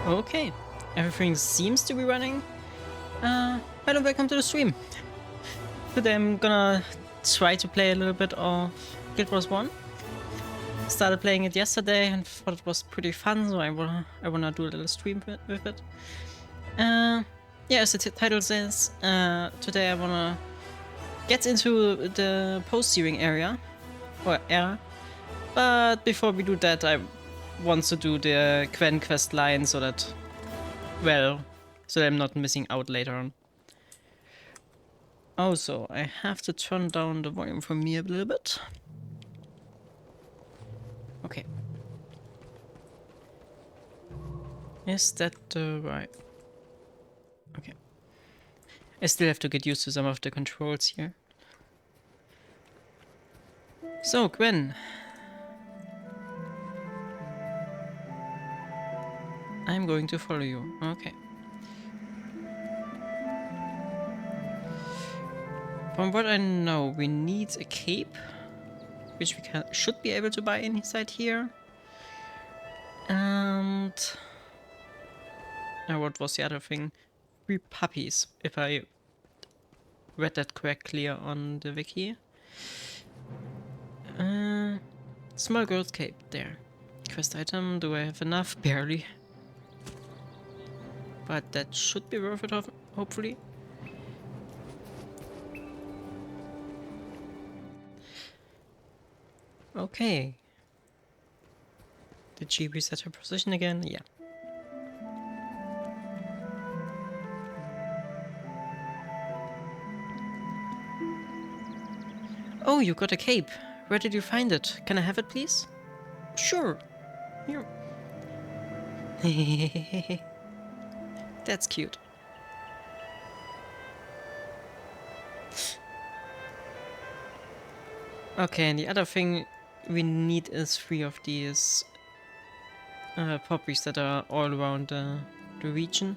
Okay, everything seems to be running. Hello, welcome to the stream. Today I'm gonna try to play a little bit of Guild Wars 1. Started playing it yesterday and thought it was pretty fun, so I wanna do a little stream with it. Yeah, as the title says, today I wanna get into the Post-Searing area, or era. But before we do that, I want to do the Gwen quest line so that, well, so that I'm not missing out later on. Also, I have to turn down the volume for me a little bit. Okay. Is that the right? Okay. I still have to get used to some of the controls here. So, Gwen. I'm going to follow you. Okay. From what I know, we need a cape, which we should be able to buy inside here. And what was the other thing? 3 puppies, if I read that correctly on the wiki. Small girl's cape, there. Quest item, do I have enough? Barely. But that should be worth it, hopefully. Okay. Did she reset her position again? Yeah. Oh, you got a cape. Where did you find it? Can I have it, please? Sure. Here. That's cute. Okay, and the other thing we need is 3 of these poppies that are all around the region.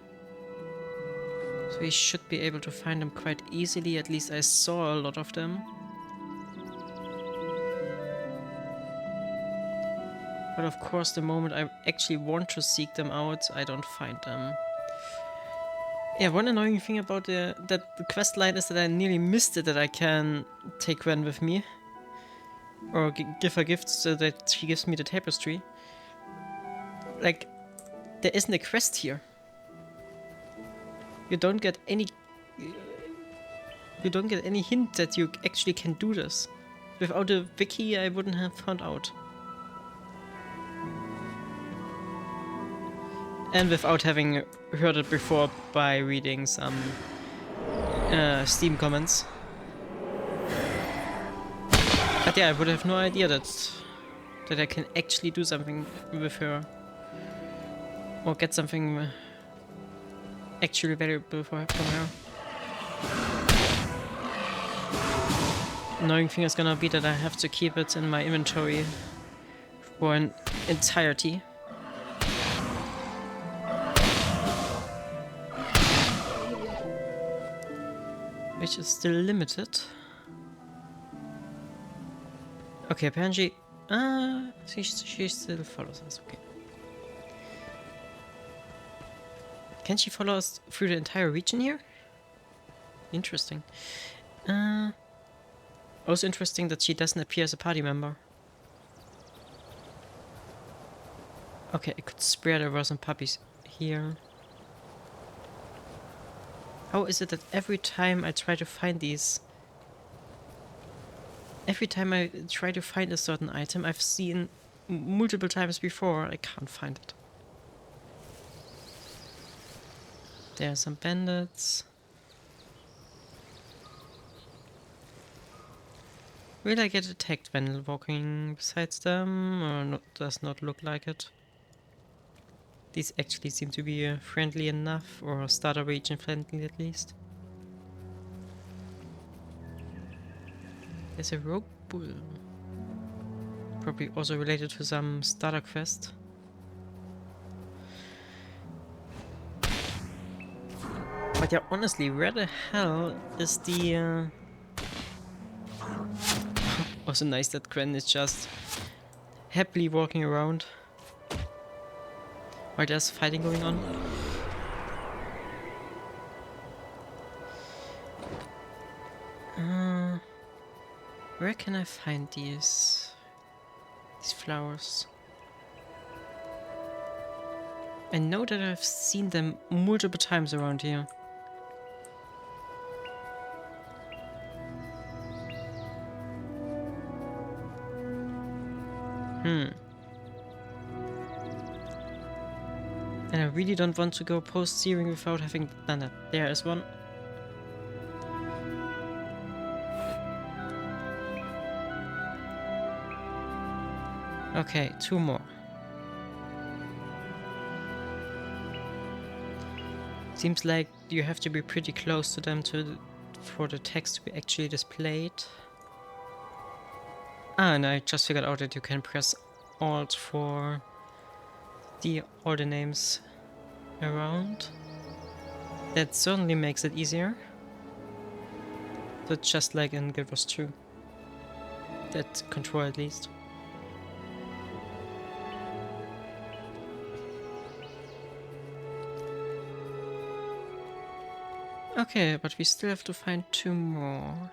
So we should be able to find them quite easily, at least I saw a lot of them. But of course, the moment I actually want to seek them out, I don't find them. Yeah, one annoying thing about the quest line is that I nearly missed it, that I can take Gwen with me. Or give her gifts so that she gives me the tapestry. Like, there isn't a quest here. You don't get any... You don't get any hint that you actually can do this. Without a wiki, I wouldn't have found out. And without having heard it before by reading some Steam comments. But yeah, I would have no idea that I can actually do something with her. Or get something actually valuable from her. Annoying thing is gonna be that I have to keep it in my inventory for an entirety. Which is still limited. Okay, apparently... she still follows us, okay. Can she follow us through the entire region here? Interesting. Also interesting that she doesn't appear as a party member. Okay, I could swear there were some puppies here. How is it that every time I try to find these... Every time I try to find a certain item I've seen multiple times before, I can't find it. There are some bandits. Will I get attacked when walking besides them, or does not look like it? These actually seem to be friendly enough, or starter region friendly at least. There's a rogue bull. Probably also related to some starter quest. But yeah, honestly, where the hell is the... Also nice that Gwen is just happily walking around. While there's fighting going on. Where can I find these flowers? I know that I've seen them multiple times around here. And I really don't want to go post-searing without having done that. There is one. Okay, 2 more. Seems like you have to be pretty close to them for the text to be actually displayed. Ah, and I just figured out that you can press Alt for all the names around. That certainly makes it easier. But just like in Guild Wars 2. That control at least. Okay, but we still have to find 2 more.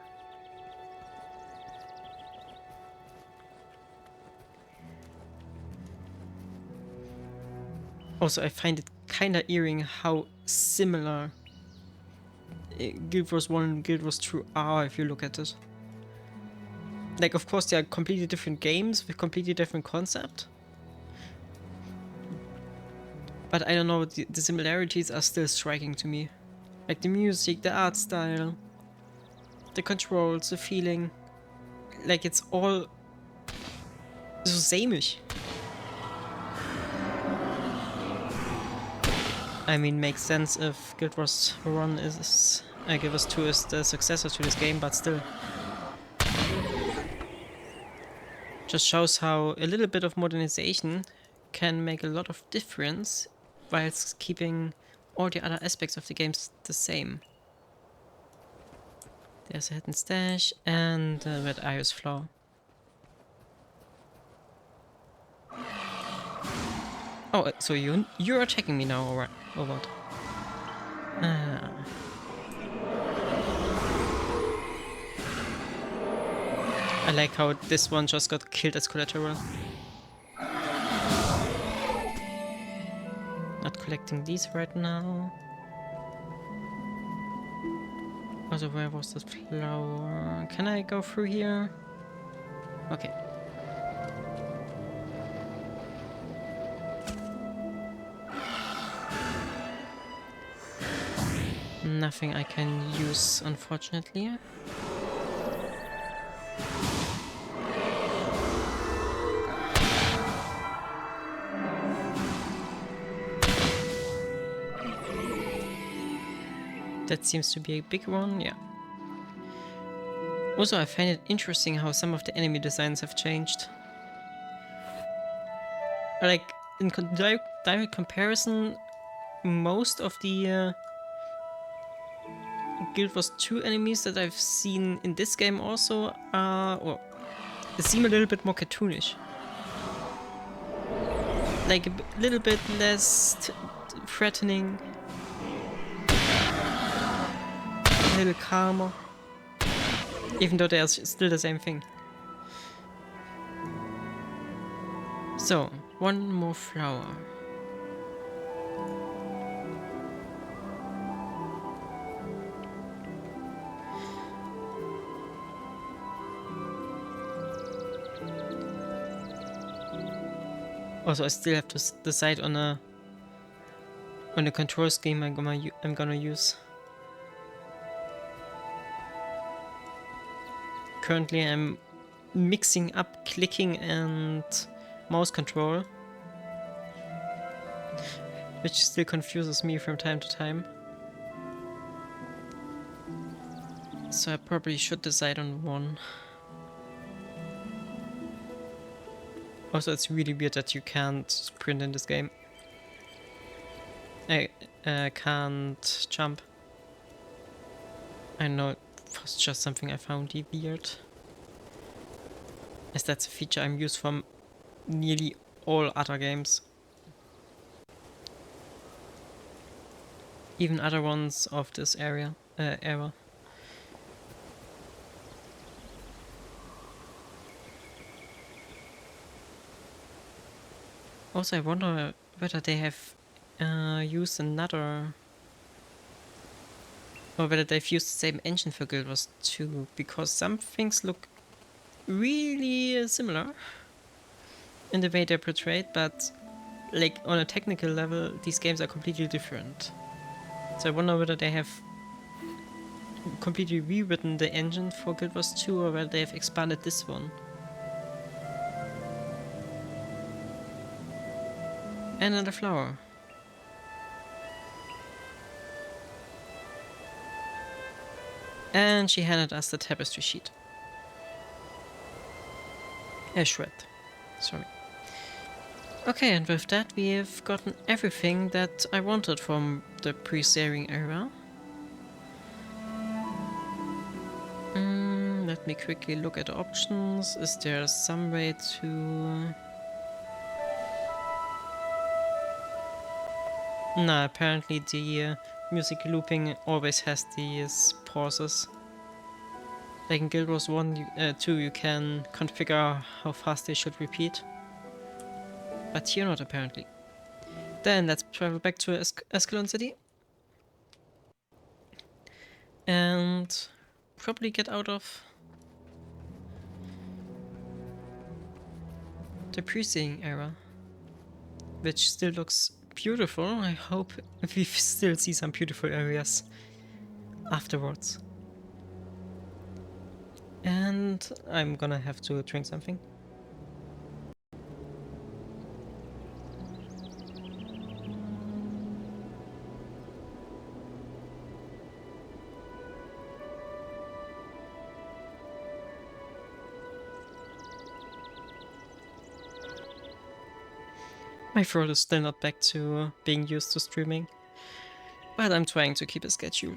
Also, I find it kinda eerie how similar Guild Wars 1 and Guild Wars 2 are if you look at it. Like, of course, they are completely different games with completely different concept. But I don't know, the similarities are still striking to me. Like the music, the art style, the controls, the feeling. Like it's all so sameish. I mean, makes sense if Guild Wars 1 is... Guild Wars 2 is the successor to this game, but still. Just shows how a little bit of modernization can make a lot of difference whilst keeping all the other aspects of the games the same. There's a hidden stash and a red iris flower. Oh, so you're attacking me now, or what? Ah. I like how this one just got killed as collateral. Not collecting these right now. Also, where was that flower? Can I go through here? Okay. Nothing I can use, unfortunately. That seems to be a big one, yeah. Also, I find it interesting how some of the enemy designs have changed. Like, in direct comparison, most of the Guild Wars 2 enemies that I've seen in this game also are, or seem a little bit more cartoonish. Like a little bit less threatening, a little calmer, even though they are still the same thing. So, one more flower. Also, I still have to decide on a control scheme I'm gonna use. Currently, I'm mixing up clicking and mouse control, which still confuses me from time to time. So I probably should decide on one. Also, it's really weird that you can't sprint in this game. I can't jump. I know it was just something I found weird, as that's a feature I'm used from nearly all other games. even other ones of this era. Also, I wonder whether they have used another, or whether they've used the same engine for Guild Wars 2, because some things look really similar in the way they're portrayed, but like on a technical level, these games are completely different. So I wonder whether they have completely rewritten the engine for Guild Wars 2 or whether they have expanded this one. And another flower. And she handed us the tapestry sheet. A shred. Sorry. Okay, and with that we have gotten everything that I wanted from the pre-Searing era. Let me quickly look at the options. Is there some way to... Nah, apparently the music looping always has these pauses. Like in Guild Wars 2 you can configure how fast they should repeat. But here not apparently. Then let's travel back to Ascalon City. And probably get out of the pre-seeing era. Which still looks beautiful. I hope we still see some beautiful areas afterwards. And I'm gonna have to drink something. My throat is still not back to being used to streaming, but I'm trying to keep a schedule,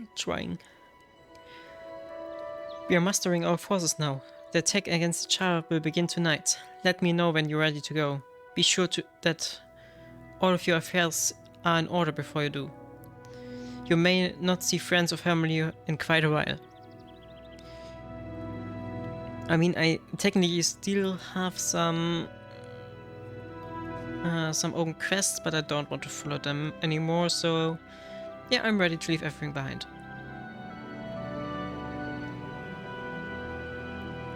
We are mustering our forces now. The attack against the Char will begin tonight. Let me know when you're ready to go. Be sure that all of your affairs are in order before you do. You may not see friends or family in quite a while. I mean, I technically still have some open quests, but I don't want to follow them anymore, so yeah, I'm ready to leave everything behind.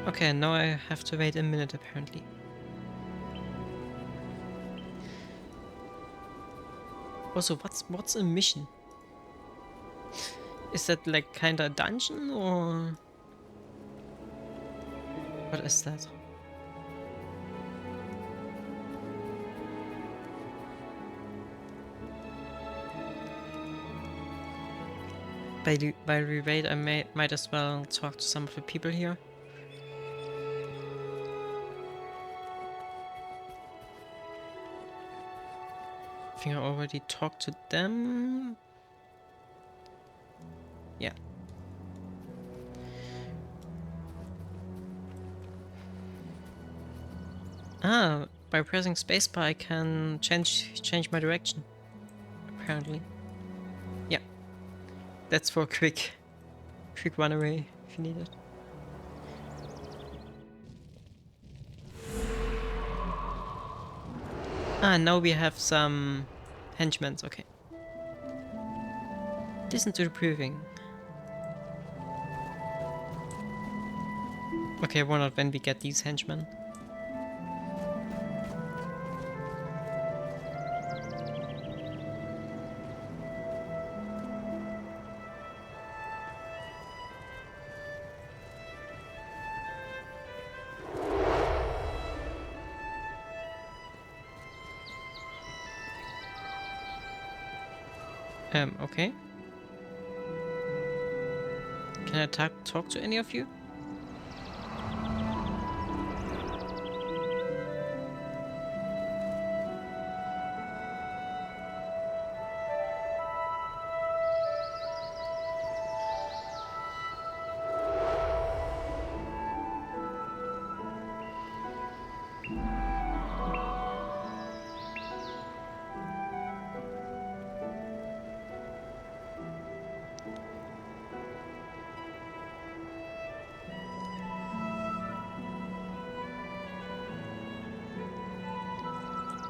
Okay, now I have to wait a minute apparently. Also, what's a mission? Is that like kinda a dungeon or what is that? While we wait, I might as well talk to some of the people here. I think I already talked to them. Yeah. Ah, by pressing spacebar I can change my direction. Apparently. Yeah. That's for a quick run away if you need it. Ah, now we have some henchmen, okay. Listen to the breathing. Okay, why not when we get these henchmen? Okay. Can I talk to any of you?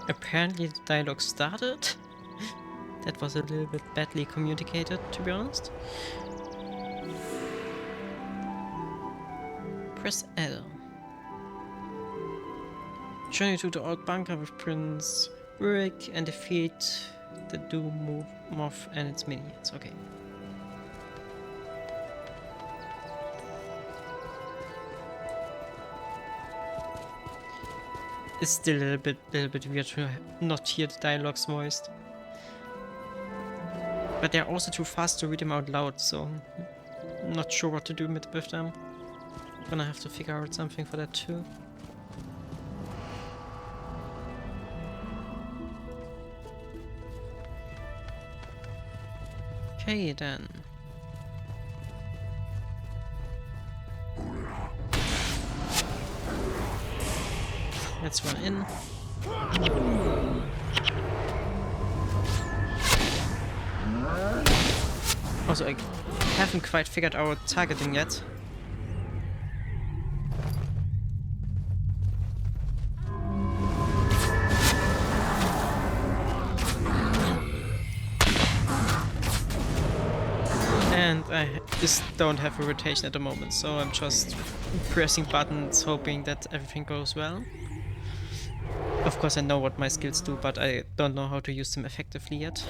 Apparently the dialogue started. That was a little bit badly communicated, to be honest. Press L. Journey to the old bunker with Prince Rurik and defeat the Doom Moth and its minions. Okay. It's still a little bit weird to not hear the dialogues voiced. But they're also too fast to read them out loud, so I'm not sure what to do with them. Gonna have to figure out something for that too. Okay then. Let's run in. Also, I haven't quite figured out targeting yet. And I just don't have a rotation at the moment, so I'm just pressing buttons, hoping that everything goes well. Of course I know what my skills do, but I don't know how to use them effectively yet.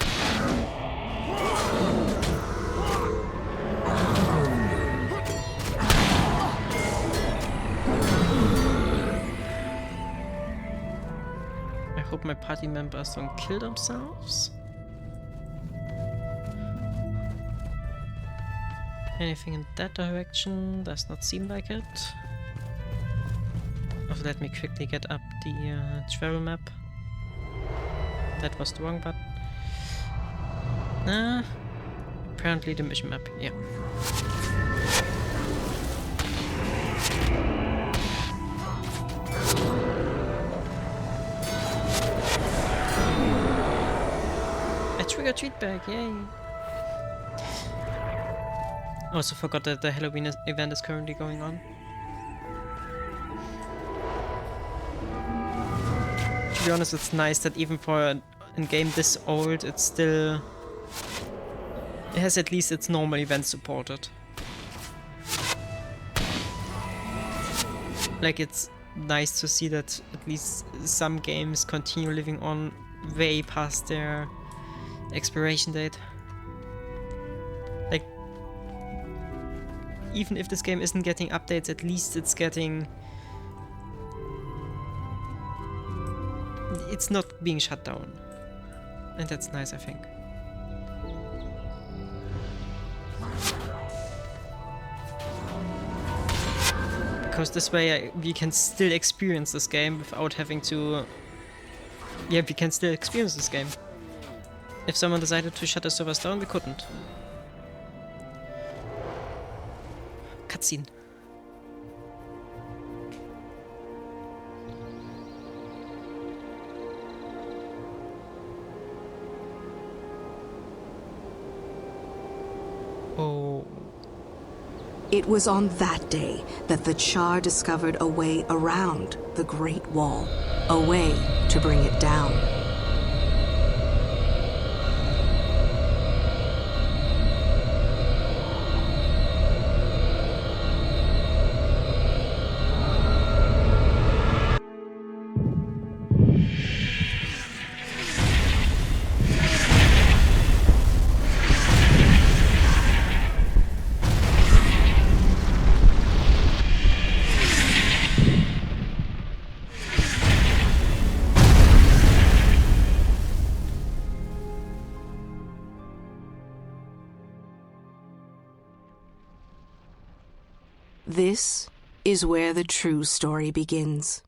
I hope my party members don't kill themselves. Anything in that direction? Does not seem like it. Also, let me quickly get up the travel map. That was the wrong button. Apparently the mission map, yeah. A trick-or-treat bag, yay! Also forgot that the Halloween event is currently going on. To be honest, it's nice that even for a game this old, it has at least its normal events supported. Like, it's nice to see that at least some games continue living on way past their expiration date. Like, even if this game isn't getting updates, at least it's getting... It's not being shut down. And that's nice, I think. Because this way we can still experience this game without having to... Yeah, we can still experience this game. If someone decided to shut the servers down, we couldn't. Cutscene. Oh. It was on that day that the Char discovered a way around the Great Wall, a way to bring it down. This is where the true story begins.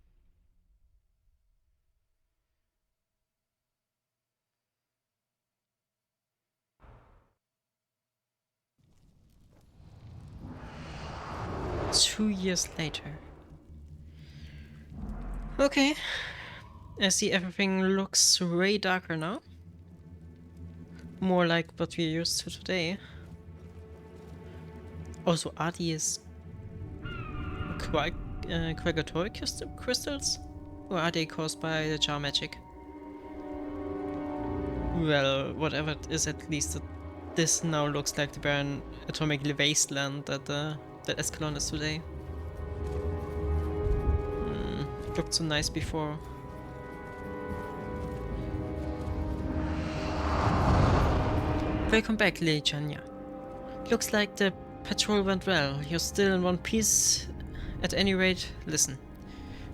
Two years later. Okay. I see everything looks way darker now. More like what we're used to today. Also, are these Quagatory crystals? Or are they caused by the jar magic? Well, whatever it is, at least this now looks like the barren atomic wasteland that that Escalon is today. It looked so nice before. Welcome back, Lady Chanya. Looks like the patrol went well. You're still in one piece. At any rate, listen.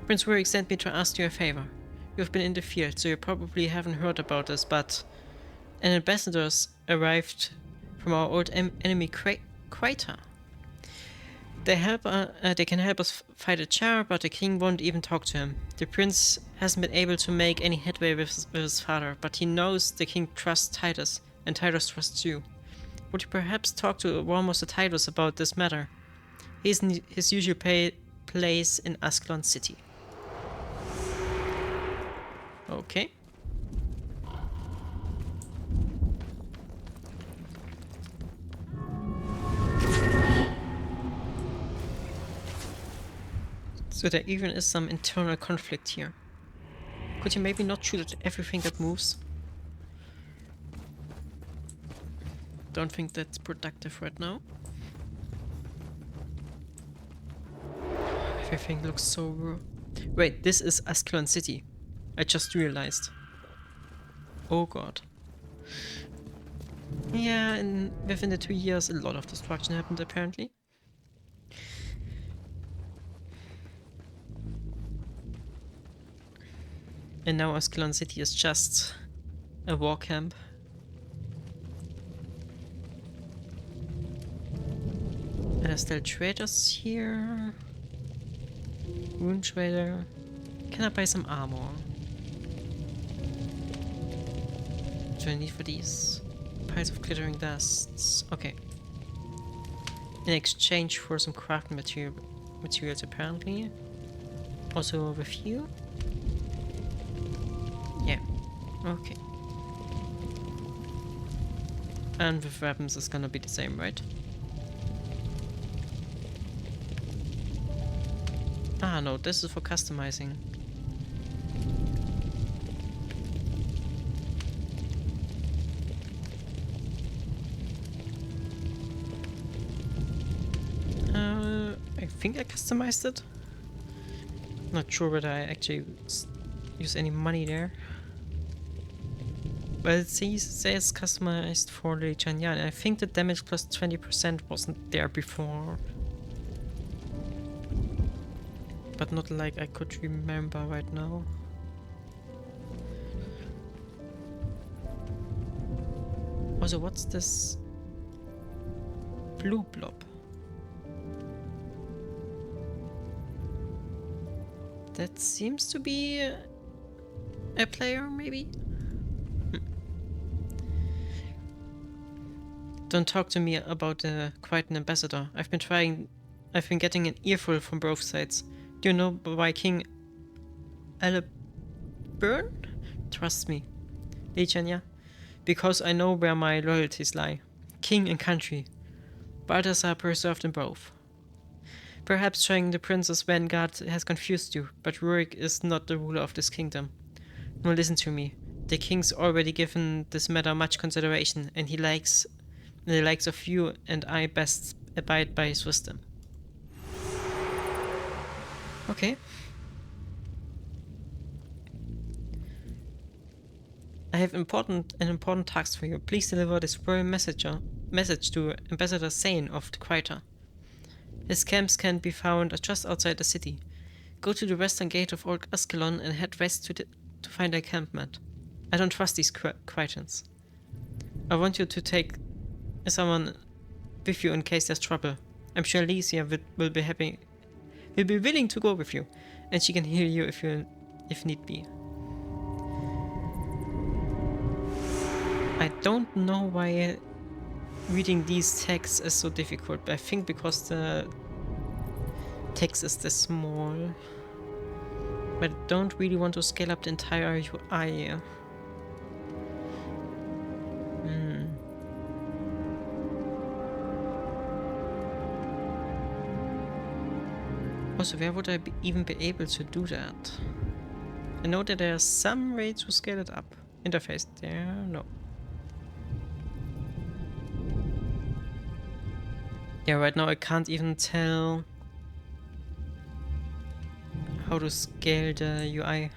Prince Rurik sent me to ask you a favor. You've been in the field, so you probably haven't heard about this, but an ambassador's arrived from our old enemy Crater. They can help us fight a Char, but the king won't even talk to him. The prince hasn't been able to make any headway with his father, but he knows the king trusts Titus, and Titus trusts you. Would you perhaps talk to War Master Titus about this matter? He's in his usual place in Ascalon City. Okay. So there even is some internal conflict here. Could you maybe not shoot at everything that moves? Don't think that's productive right now. Everything looks so raw. Wait, this is Ascalon City. I just realized. Oh god. Yeah, and within the 2 years a lot of destruction happened apparently. And now Ascalon City is just a war camp. And there's still traders here. Rune trader. Can I buy some armor? What do I need for these? Piles of glittering dusts. Okay. In exchange for some crafting materials apparently. Also with you. Yeah. Okay. And with weapons it's gonna be the same, right? Ah no, this is for customizing. I think I customized it. Not sure whether I actually use any money there. But it says customized for Lady Chanya, and I think the damage plus 20% wasn't there before. But not like I could remember right now. Also, what's this blue blob? That seems to be a player, maybe? Don't talk to me about quite an ambassador. I've been getting an earful from both sides. Do you know why King Aliburn? Trust me, Lichania. Because I know where my loyalties lie. King and country. Brothers are preserved in both. Perhaps joining the Prince's vanguard has confused you, but Rurik is not the ruler of this kingdom. No, listen to me. The king's already given this matter much consideration, and the likes of you and I best abide by his wisdom. Okay. I have an important task for you. Please deliver this royal message to Ambassador Sane of the Crater. His camps can be found just outside the city. Go to the western gate of Old Ascalon and head west to find a encampment. I don't trust these Cretans. I want you to take someone with you in case there's trouble. I'm sure Alicia will be willing to go with you, and she can heal you if need be. I don't know why reading these texts is so difficult, but I think because the text is this small. But I don't really want to scale up the entire UI. Also, where would I even be able to do that? I know that there are some ways to scale it up. interface there? No. Yeah, right now I can't even tell how to scale the UI.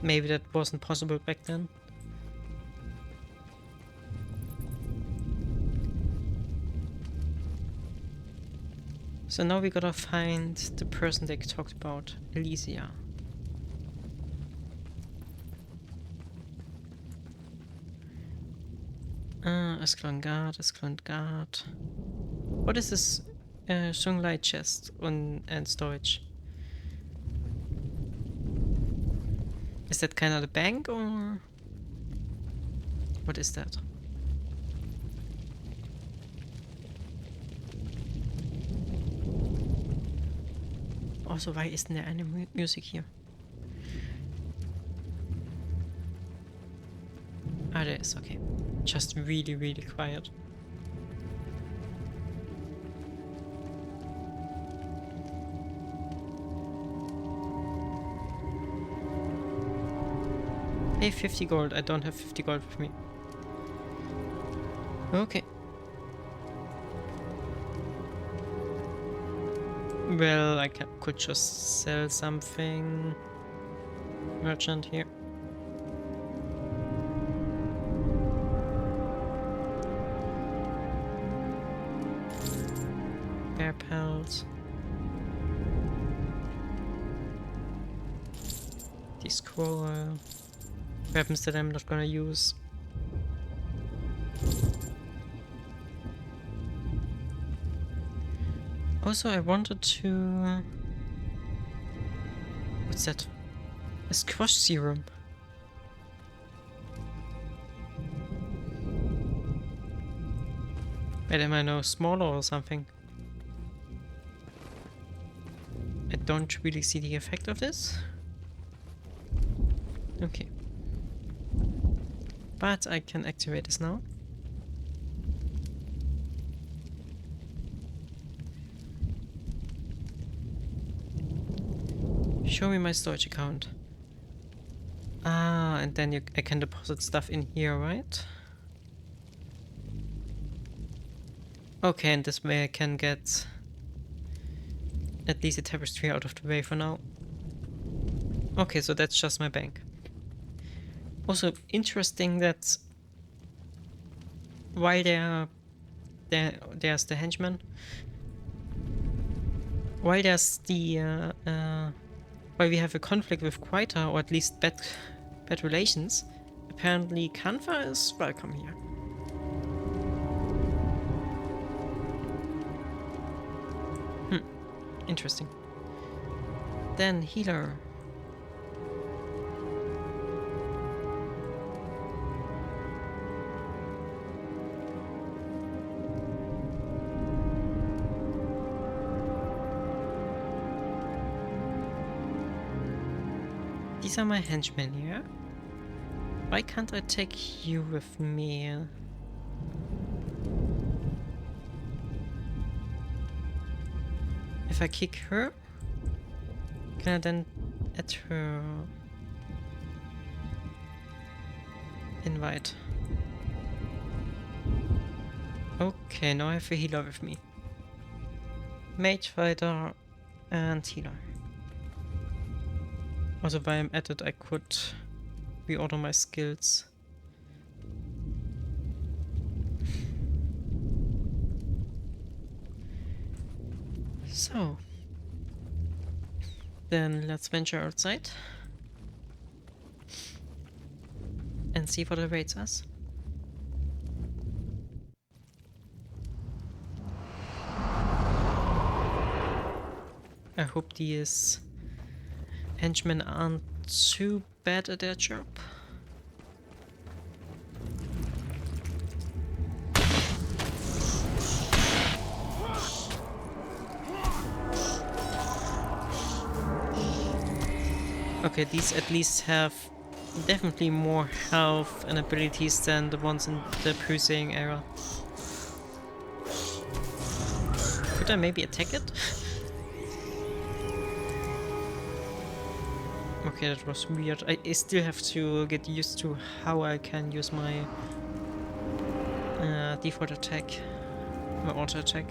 Maybe that wasn't possible back then. So now we gotta find the person they talked about, Alicia. Escalon Guard. What is this Sunlight chest and storage? Is that kind of the bank or what is that? Also, why isn't there any music here? Ah, there is, okay. Just really, really quiet. Hey, 50 gold. I don't have 50 gold with me. Okay. Well, I could just sell something. Merchant here. Bear pelts. Scroll. Weapons that I'm not gonna use. Also, I wanted to... What's that? A squash serum. Wait, am I now smaller or something? I don't really see the effect of this. Okay. But I can activate this now. Show me my storage account. Ah, and then I can deposit stuff in here, right? Okay, and this way I can get at least a tapestry out of the way for now. Okay, so that's just my bank. Also interesting that while there's the henchman, while there's the while we have a conflict with Quita, or at least bad relations, apparently Kanfa is welcome here. Interesting. Then healer. These are my henchmen here. Why can't I take you with me? If I kick her, can I then add her? Invite. Okay, now I have a healer with me. Mage, fighter, and healer. Also, while I'm at it, I could reorder my skills. So, then let's venture outside and see what awaits us. I hope these henchmen aren't too bad at their job. Okay, these at least have definitely more health and abilities than the ones in the Post-Searing era. Should I maybe attack it? Okay, that was weird. I still have to get used to how I can use my default attack, my auto attack.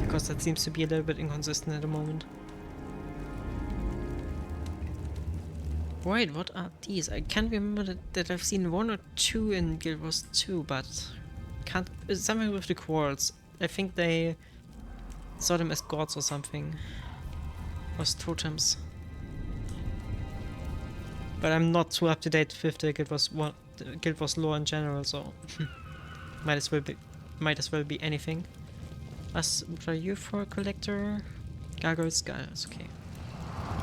Because that seems to be a little bit inconsistent at the moment. Wait, what are these? I can't remember that I've seen one or two in Guild Wars 2, but can't. Something with the quartz. I think they saw them as gods or something. Or as totems. But I'm not too up to date with the Guild Wars lore in general, so might as well be anything. What are you for, collector? Gargoyle Skulls, okay.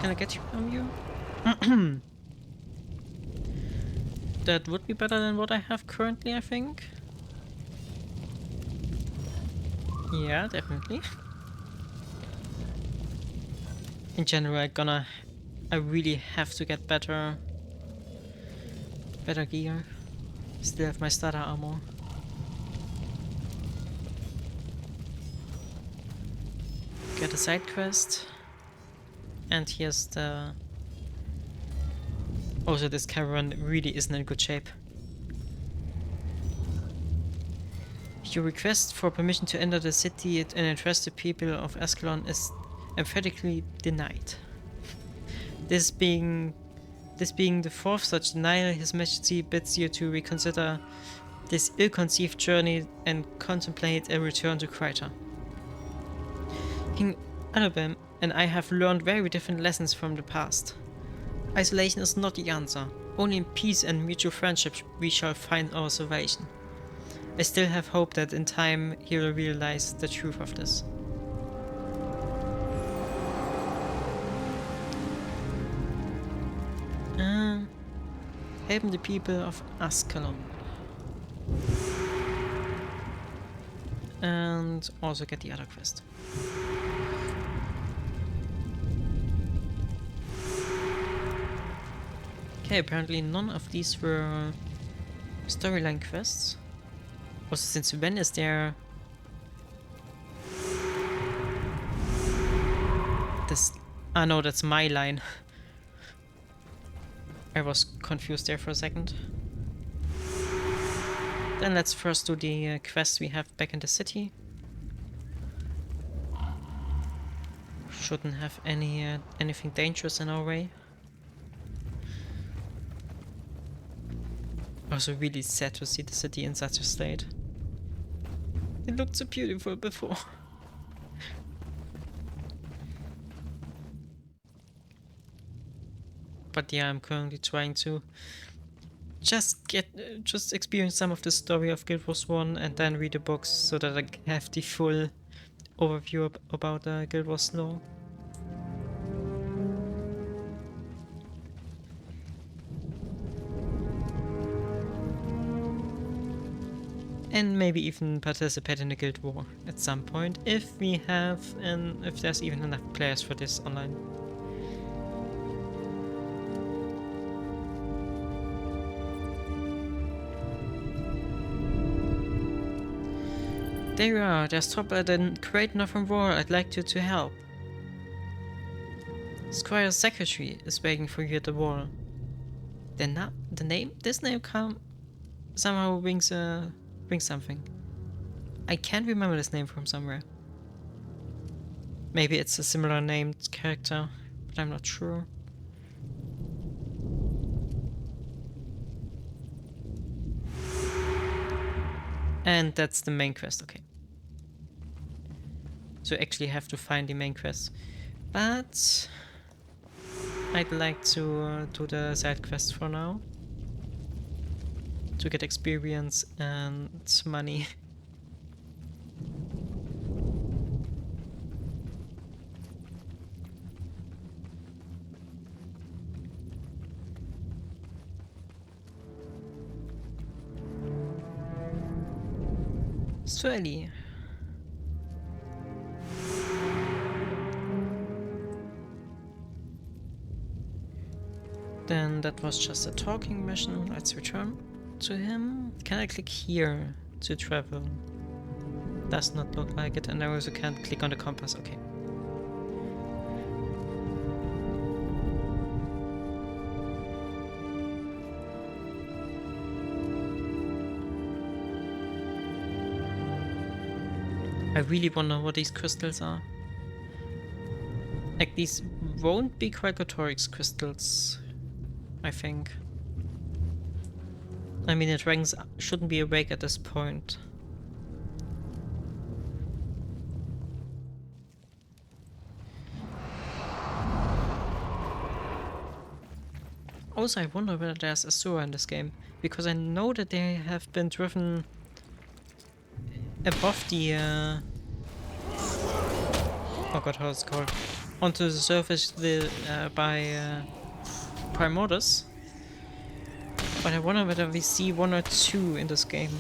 Can I get you from you? That would be better than what I have currently, I think. Yeah, definitely. In general, I really have to get better gear. Still have my starter armor. Get a side quest. And here's the... Also, this caravan really isn't in good shape. Your request for permission to enter the city and address the people of Ascalon is emphatically denied. This being the fourth such denial, His Majesty bids you to reconsider this ill-conceived journey and contemplate a return to Kryta. King Alobam and I have learned very different lessons from the past. Isolation is not the answer. Only in peace and mutual friendship we shall find our salvation. I still have hope that in time he will realize the truth of this. Helping the people of Ascalon. And also get the other quest. Okay, apparently none of these were storyline quests. Also, since when is there this? Ah no, that's my line. I was confused there for a second. Then let's first do the quests we have back in the city. Shouldn't have anything dangerous in our way. Also really sad to see the city in such a state. It looked so beautiful before. But yeah, I'm currently trying to just experience some of the story of Guild Wars 1 and then read the books so that I can have the full overview about Guild Wars lore. And maybe even participate in the Guild War at some point if we have and if there's even enough players for this online. There you are, there's trouble at the Great Northern War. I'd like you to help. Squire's secretary is waiting for you at the wall. This name somehow rings something. I can't remember this name from somewhere. Maybe it's a similar named character, but I'm not sure. And that's the main quest, okay. So actually have to find the main quest. But I'd like to do the side quest for now. To get experience and money. Swelly. Then that was just a talking mission. Let's return to him. Can I click here to travel? Does not look like it, and I also can't click on the compass. Okay. I really wonder what these crystals are. Like, these won't be Cryotorix crystals, I think. I mean, the dragons shouldn't be awake at this point. Also, I wonder whether there's Asura in this game, because I know that they have been driven above the oh god, how it's called, onto the surface by Primordus. But I wonder whether we see one or two in this game.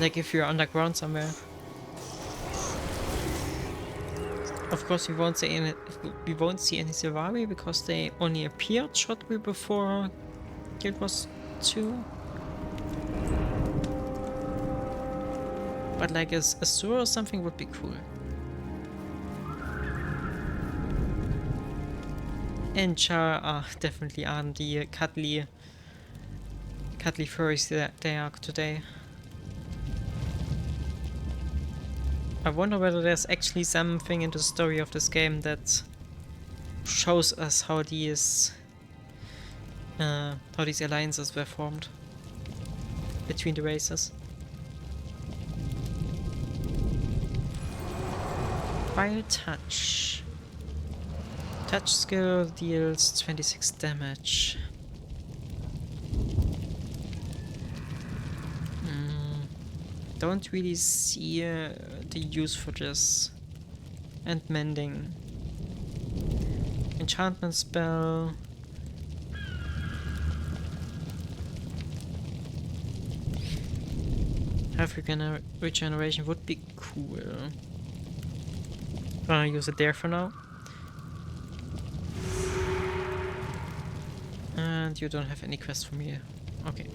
Like if you're underground somewhere. Of course, we won't see any Silvari because they only appeared shortly before Guild Wars 2. But like a Asura or something would be cool. And Char definitely aren't the cuddly furries that they are today. I wonder whether there's actually something in the story of this game that shows us how these alliances were formed between the races. Fire touch. Touch skill deals 26 damage. Don't really see the use for this. And mending. Enchantment spell. Health regeneration would be cool. Gonna use it there for now. And you don't have any quest for me. Okay.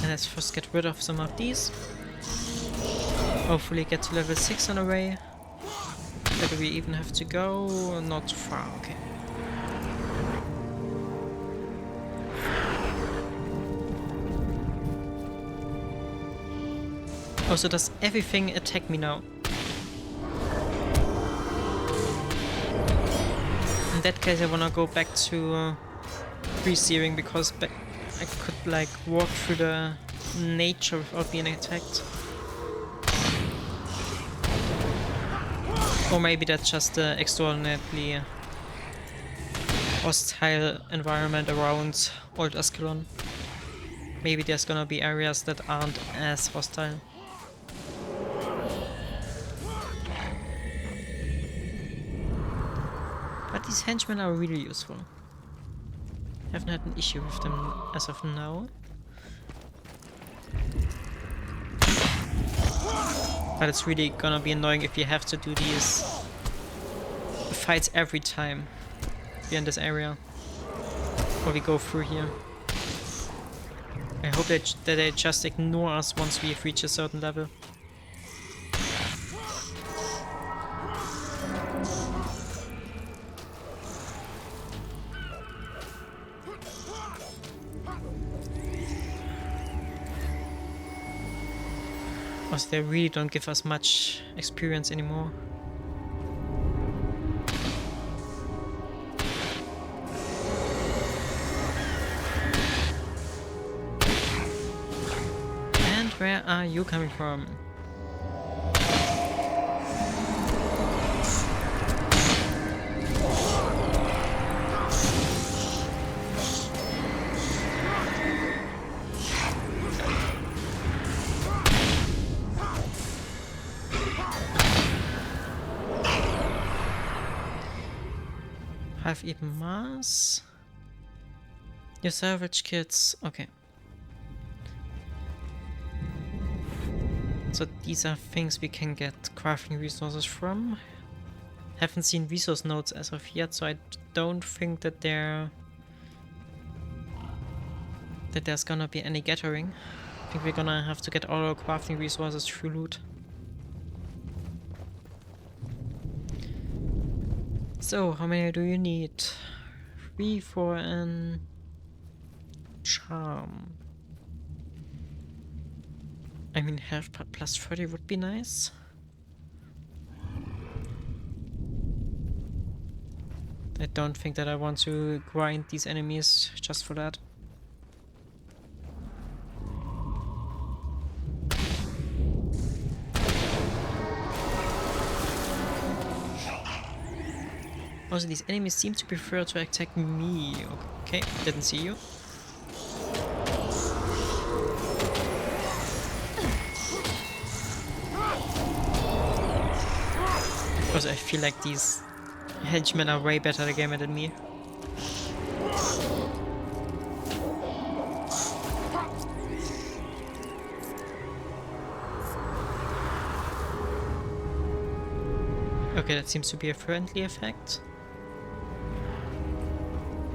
And let's first get rid of some of these. Hopefully get to level 6 on the way. Where do we even have to go? Not far, okay. Oh, so does everything attack me now? In that case I wanna go back to Post-Searing because I could like walk through the nature without being attacked. Or maybe that's just the extraordinarily hostile environment around Old Ascalon. Maybe there's gonna be areas that aren't as hostile. But these henchmen are really useful. Haven't had an issue with them as of now. But it's really gonna be annoying if you have to do these fights every time we're in this area. Or we go through here. I hope that they just ignore us once we've reached a certain level. Also, they really don't give us much experience anymore. And where are you coming from? Have even mass. Your salvage kits. Okay. So these are things we can get crafting resources from. Haven't seen resource nodes as of yet, so I don't think that there's gonna be any gathering. I think we're gonna have to get all our crafting resources through loot. So, how many do you need? 3 for an charm. I mean, health plus 30 would be nice. I don't think that I want to grind these enemies just for that. Also, these enemies seem to prefer to attack me. Okay, didn't see you. Also, I feel like these henchmen are way better at the gamer than me. Okay, that seems to be a friendly effect.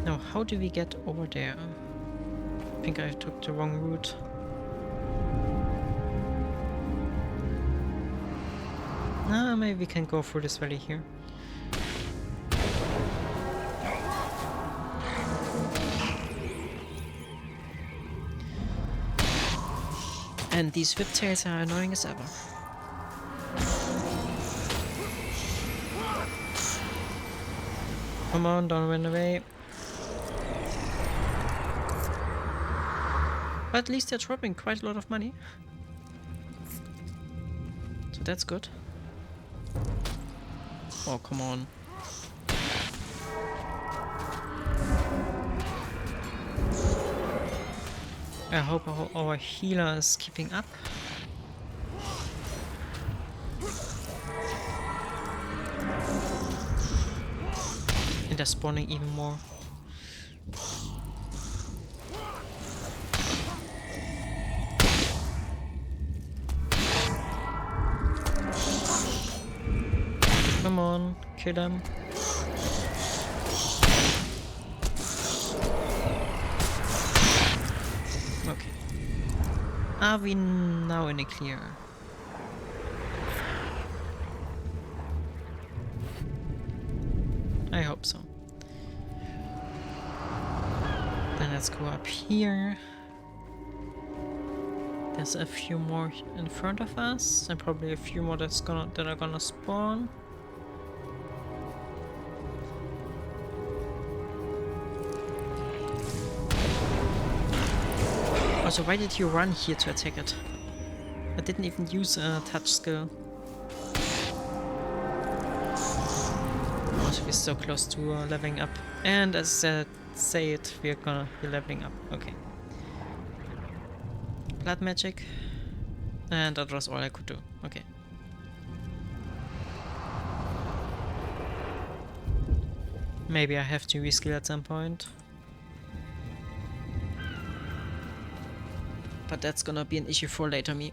Now, how do we get over there? I think I took the wrong route. Ah, maybe we can go through this valley here. And these whiptails are annoying as ever. Come on, don't run away. But at least they're dropping quite a lot of money. So that's good. Oh, come on. I hope our healer is keeping up. And they're spawning even more. Come on, kill them. Okay. Are we now in the clear? I hope so. Then let's go up here. There's a few more in front of us, and probably a few more that are gonna spawn. Also, why did you run here to attack it? I didn't even use a touch skill. Also, we're so close to leveling up. And as I say it, we're gonna be leveling up. Okay. Blood magic. And that was all I could do. Okay. Maybe I have to reskill at some point. But that's gonna be an issue for later me.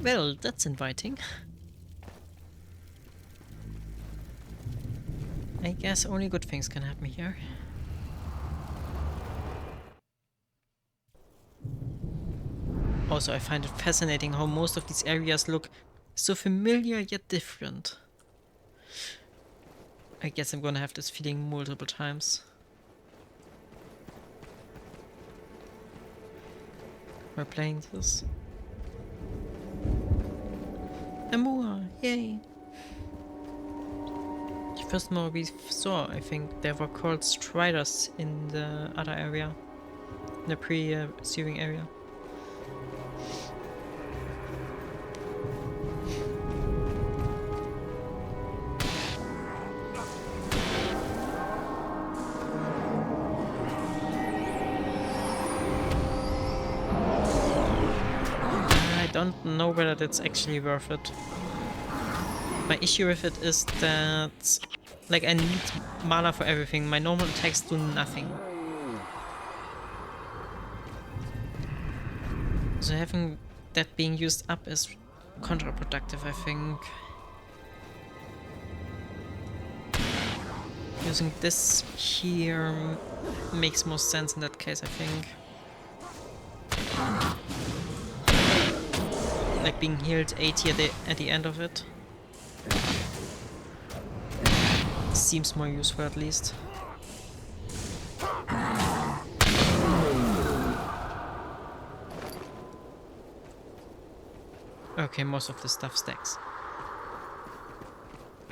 Well, that's inviting. I guess only good things can happen here. Also, I find it fascinating how most of these areas look so familiar yet different. I guess I'm gonna have this feeling multiple times. We're playing this. Amur, yay! The first more we saw, I think, they were called Striders in the other area. In the pre-searing area. don't know whether that's actually worth it. My issue with it is that, like, I need mana for everything. My normal attacks do nothing. So having that being used up is counterproductive, I think. Using this here makes more sense in that case, I think. Like being healed 80 at the end of it. Seems more useful at least. Okay, most of the stuff stacks.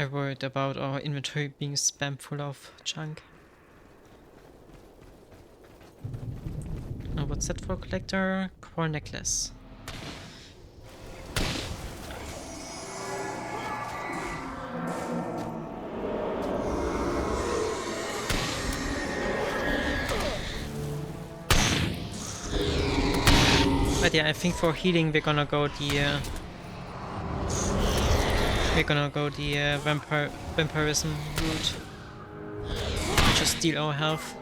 I worried about our inventory being spammed full of junk. Oh, what's that for collector? Core necklace. But yeah, I think for healing we're gonna go the vampirism route. Just steal our health.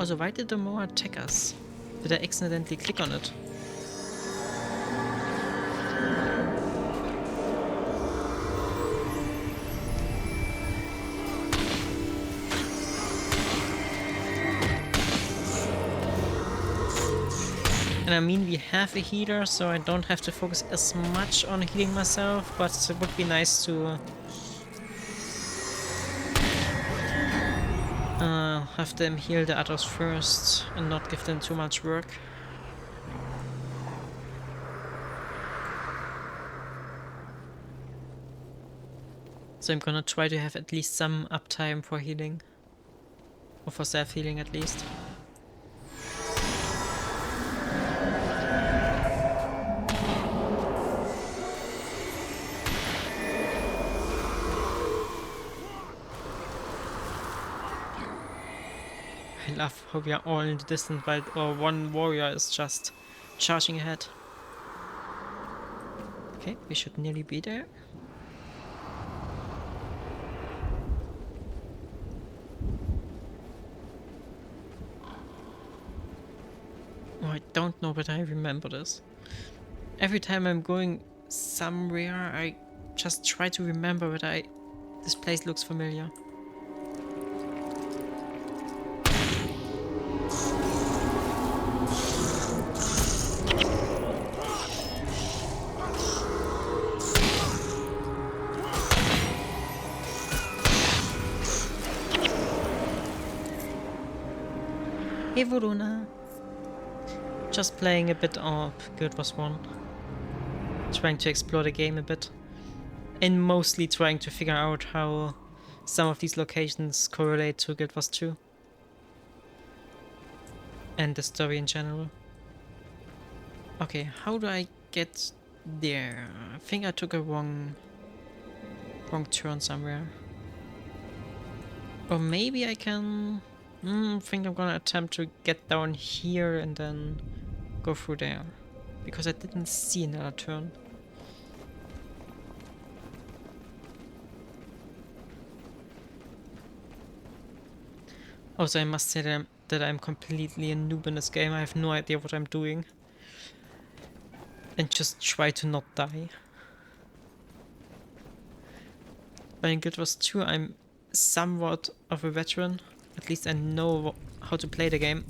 Also, why did the Moa attack us? Did I accidentally click on it? And I mean, we have a healer, so I don't have to focus as much on healing myself, but it would be nice to have them heal the others first and not give them too much work. So I'm gonna try to have at least some uptime for healing. Or for self-healing at least. I love how we are all in the distance while our one warrior is just charging ahead. Okay, we should nearly be there. Oh, I don't know, but I remember this. Every time I'm going somewhere, I just try to remember that this place looks familiar. Hey Voruna! Just playing a bit of Guild Wars 1. Trying to explore the game a bit. And mostly trying to figure out how some of these locations correlate to Guild Wars 2. And the story in general. Okay, how do I get there? I think I took a wrong turn somewhere. Or maybe I can... I think I'm gonna attempt to get down here and then go through there. Because I didn't see another turn. Also, I must say that I'm completely a noob in this game. I have no idea what I'm doing. And just try to not die. But in Guild Wars 2 I'm somewhat of a veteran. At least I know how to play the game.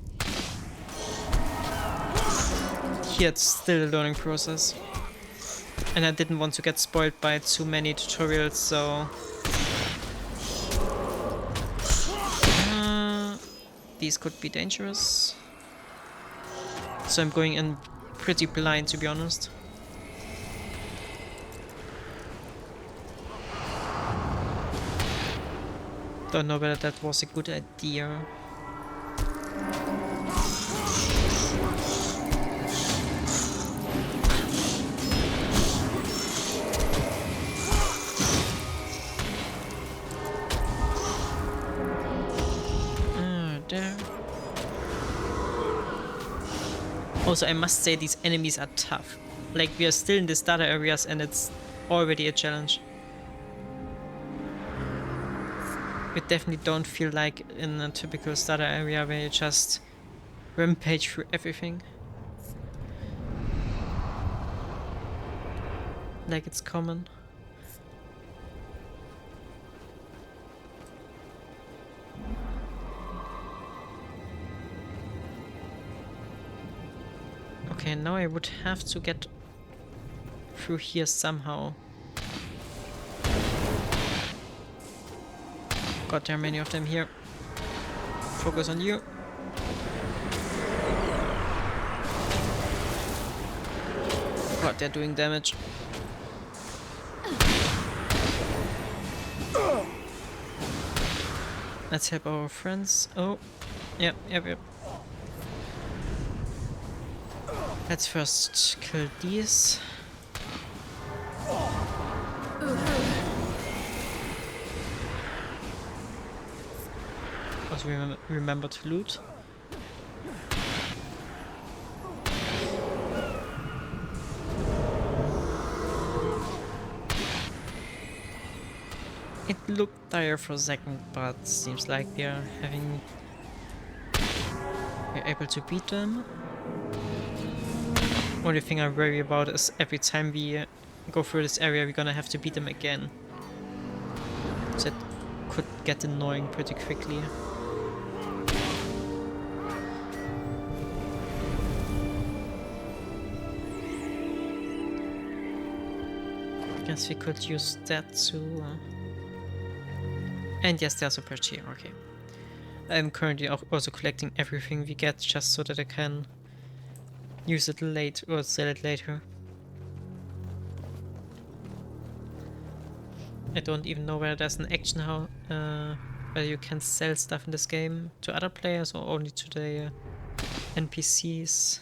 Here it's still a learning process. And I didn't want to get spoiled by too many tutorials, so... these could be dangerous. So I'm going in pretty blind, to be honest. Don't know whether that was a good idea. There. Also, I must say these enemies are tough. Like, we are still in the starter areas and it's already a challenge. You definitely don't feel like in a typical starter area where you just rampage through everything. Like it's common. Okay, now I would have to get through here somehow. God, there are many of them here. Focus on you. God, they're doing damage. Let's help our friends. Oh, yep. Let's first kill these. Also remember to loot. It looked dire for a second, but seems like we're able to beat them. Only thing I worry about is every time we go through this area, we're gonna have to beat them again. So it could get annoying pretty quickly. Guess we could use that too. And yes, there's a perch here, okay. I'm currently also collecting everything we get just so that I can use it later or sell it later. I don't even know whether there's an action where you can sell stuff in this game to other players or only to the NPCs.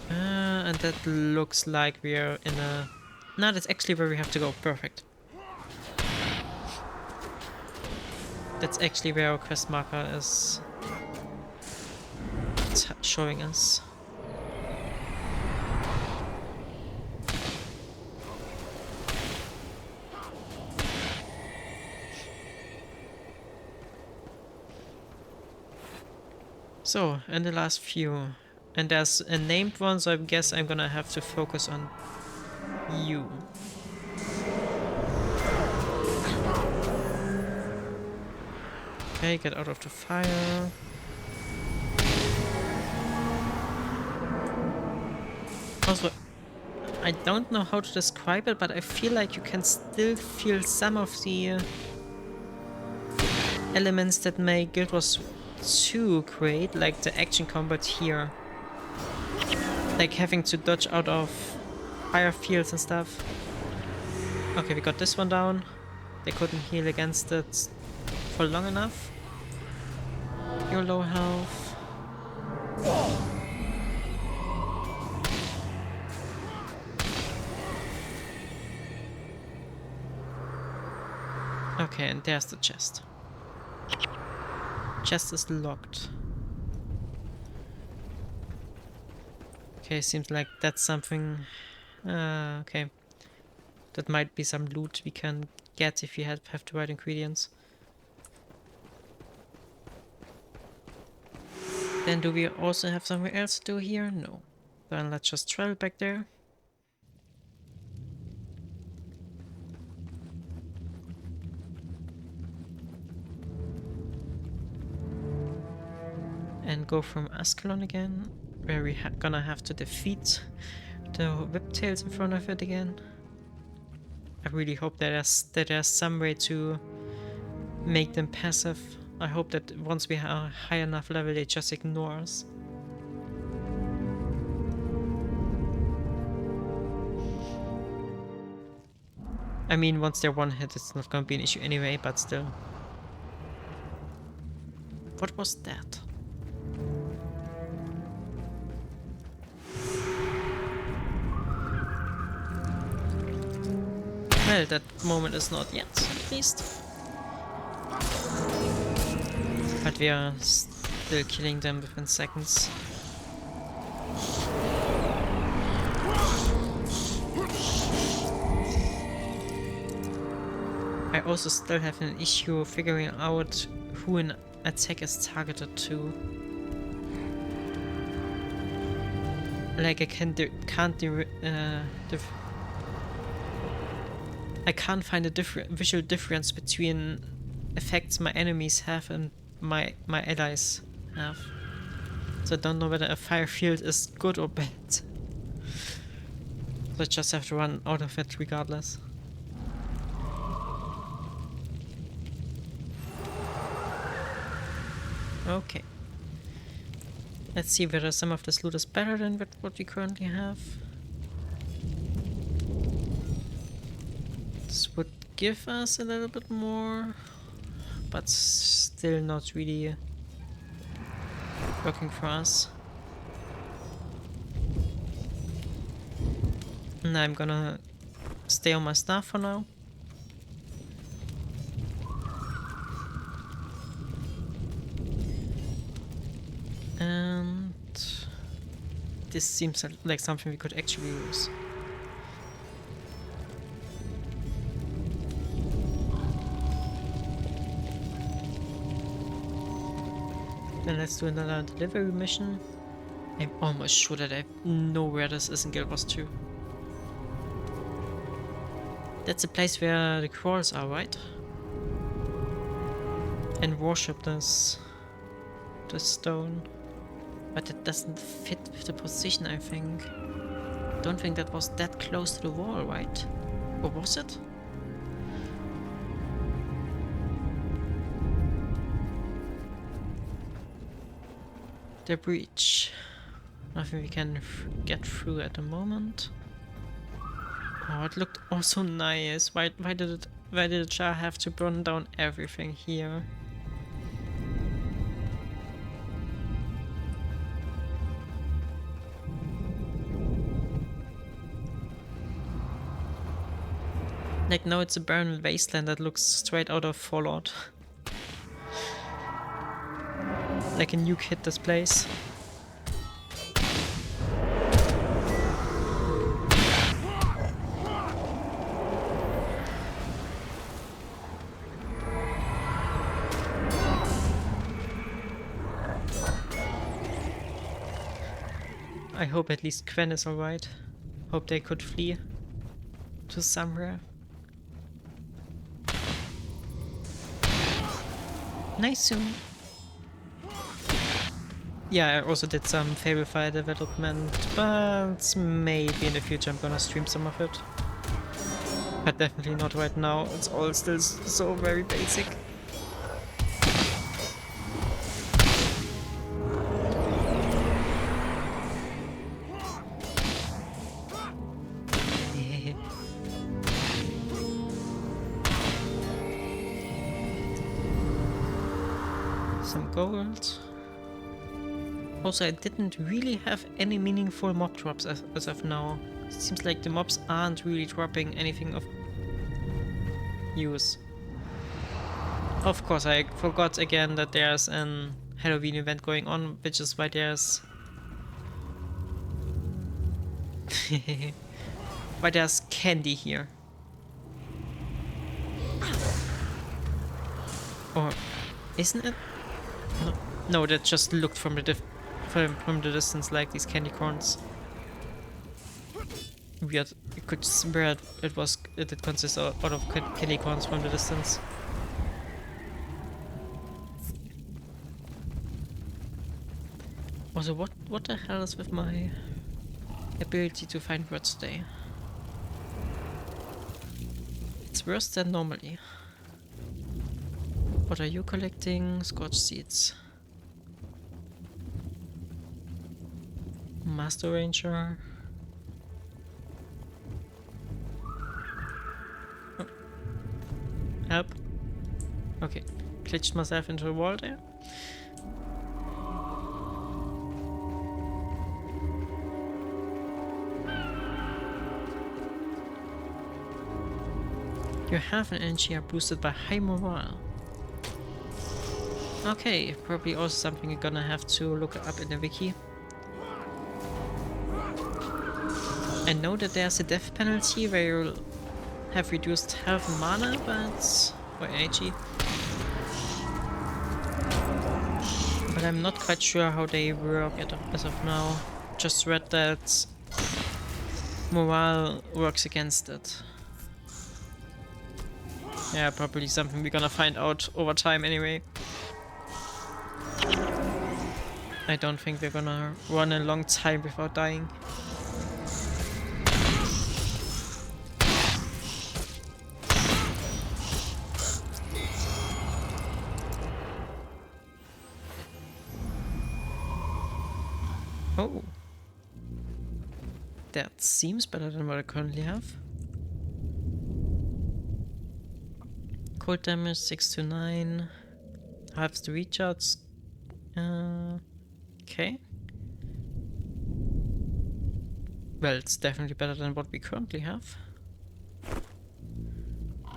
And that looks like we are in a... No, that's actually where we have to go. Perfect. That's actually where our quest marker is showing us. So, and the last few. And there's a named one, so I guess I'm gonna have to focus on you. Okay, get out of the fire. Also, I don't know how to describe it, but I feel like you can still feel some of the elements that make Guild Wars 2 great, like the action combat here. Like having to dodge out of fire fields and stuff. Okay, we got this one down. They couldn't heal against it for long enough. You're low health. Okay, and there's the chest. Chest is locked. Okay, seems like that's something... okay. That might be some loot we can get if you have the right ingredients. Then do we also have somewhere else to do here? No. Then let's just travel back there. And go from Ascalon again, where we gonna have to defeat the whiptails in front of it again. I really hope that there's some way to make them passive. I hope that once we are high enough level, they just ignore us. I mean, once they're one hit, it's not gonna be an issue anyway, but still. What was that? Well, that moment is not yet, at least. But we are still killing them within seconds. I also still have an issue figuring out who an attack is targeted to. Like I can't find a visual difference between effects my enemies have and my allies have. So I don't know whether a fire field is good or bad. So I just have to run out of it regardless. Okay. Let's see whether some of this loot is better than what we currently have. This would give us a little bit more, but still not really working for us. And I'm gonna stay on my staff for now. And this seems like something we could actually use. Then let's do another delivery mission. I'm almost sure that I know where this is in Guild Wars 2. That's the place where the crawls are, right? And worship this stone. But it doesn't fit with the position, I think. Don't think that was that close to the wall, right? Or was it? The breach. Nothing we can get through at the moment. Oh, it looked also nice. Why did the jar have to burn down everything here? Like now it's a barren wasteland that looks straight out of Fallout. Like a nuke hit this place. I hope at least Quen is alright. Hope they could flee to somewhere. Nice soon. Yeah, I also did some Fable Fire development, but maybe in the future I'm gonna stream some of it. But definitely not right now, it's all still so very basic. Some gold. Also, I didn't really have any meaningful mob drops as of now. It seems like the mobs aren't really dropping anything of use. Of course, I forgot again that there's an Halloween event going on, which is why there's... why there's candy here. Or isn't it? No, that just looked from the from the distance like these candy corns. Weird. You could swear it consists out of candy corns from the distance. Also, what the hell is with my ability to find words today? It's worse than normally. What are you collecting? Scorched seeds. Master Ranger. Oh. Help. Okay. Glitched myself into a wall there. You have an energy boosted by high morale. Okay, probably also something you're gonna have to look up in the wiki. I know that there's a death penalty where you'll have reduced health and mana, but... or AG. But I'm not quite sure how they work as of now. Just read that morale works against it. Yeah, probably something we're gonna find out over time anyway. I don't think we're gonna run a long time without dying. Oh. That seems better than what I currently have. Cold damage 6 to 9. Halves the recharge. Okay. Well, it's definitely better than what we currently have.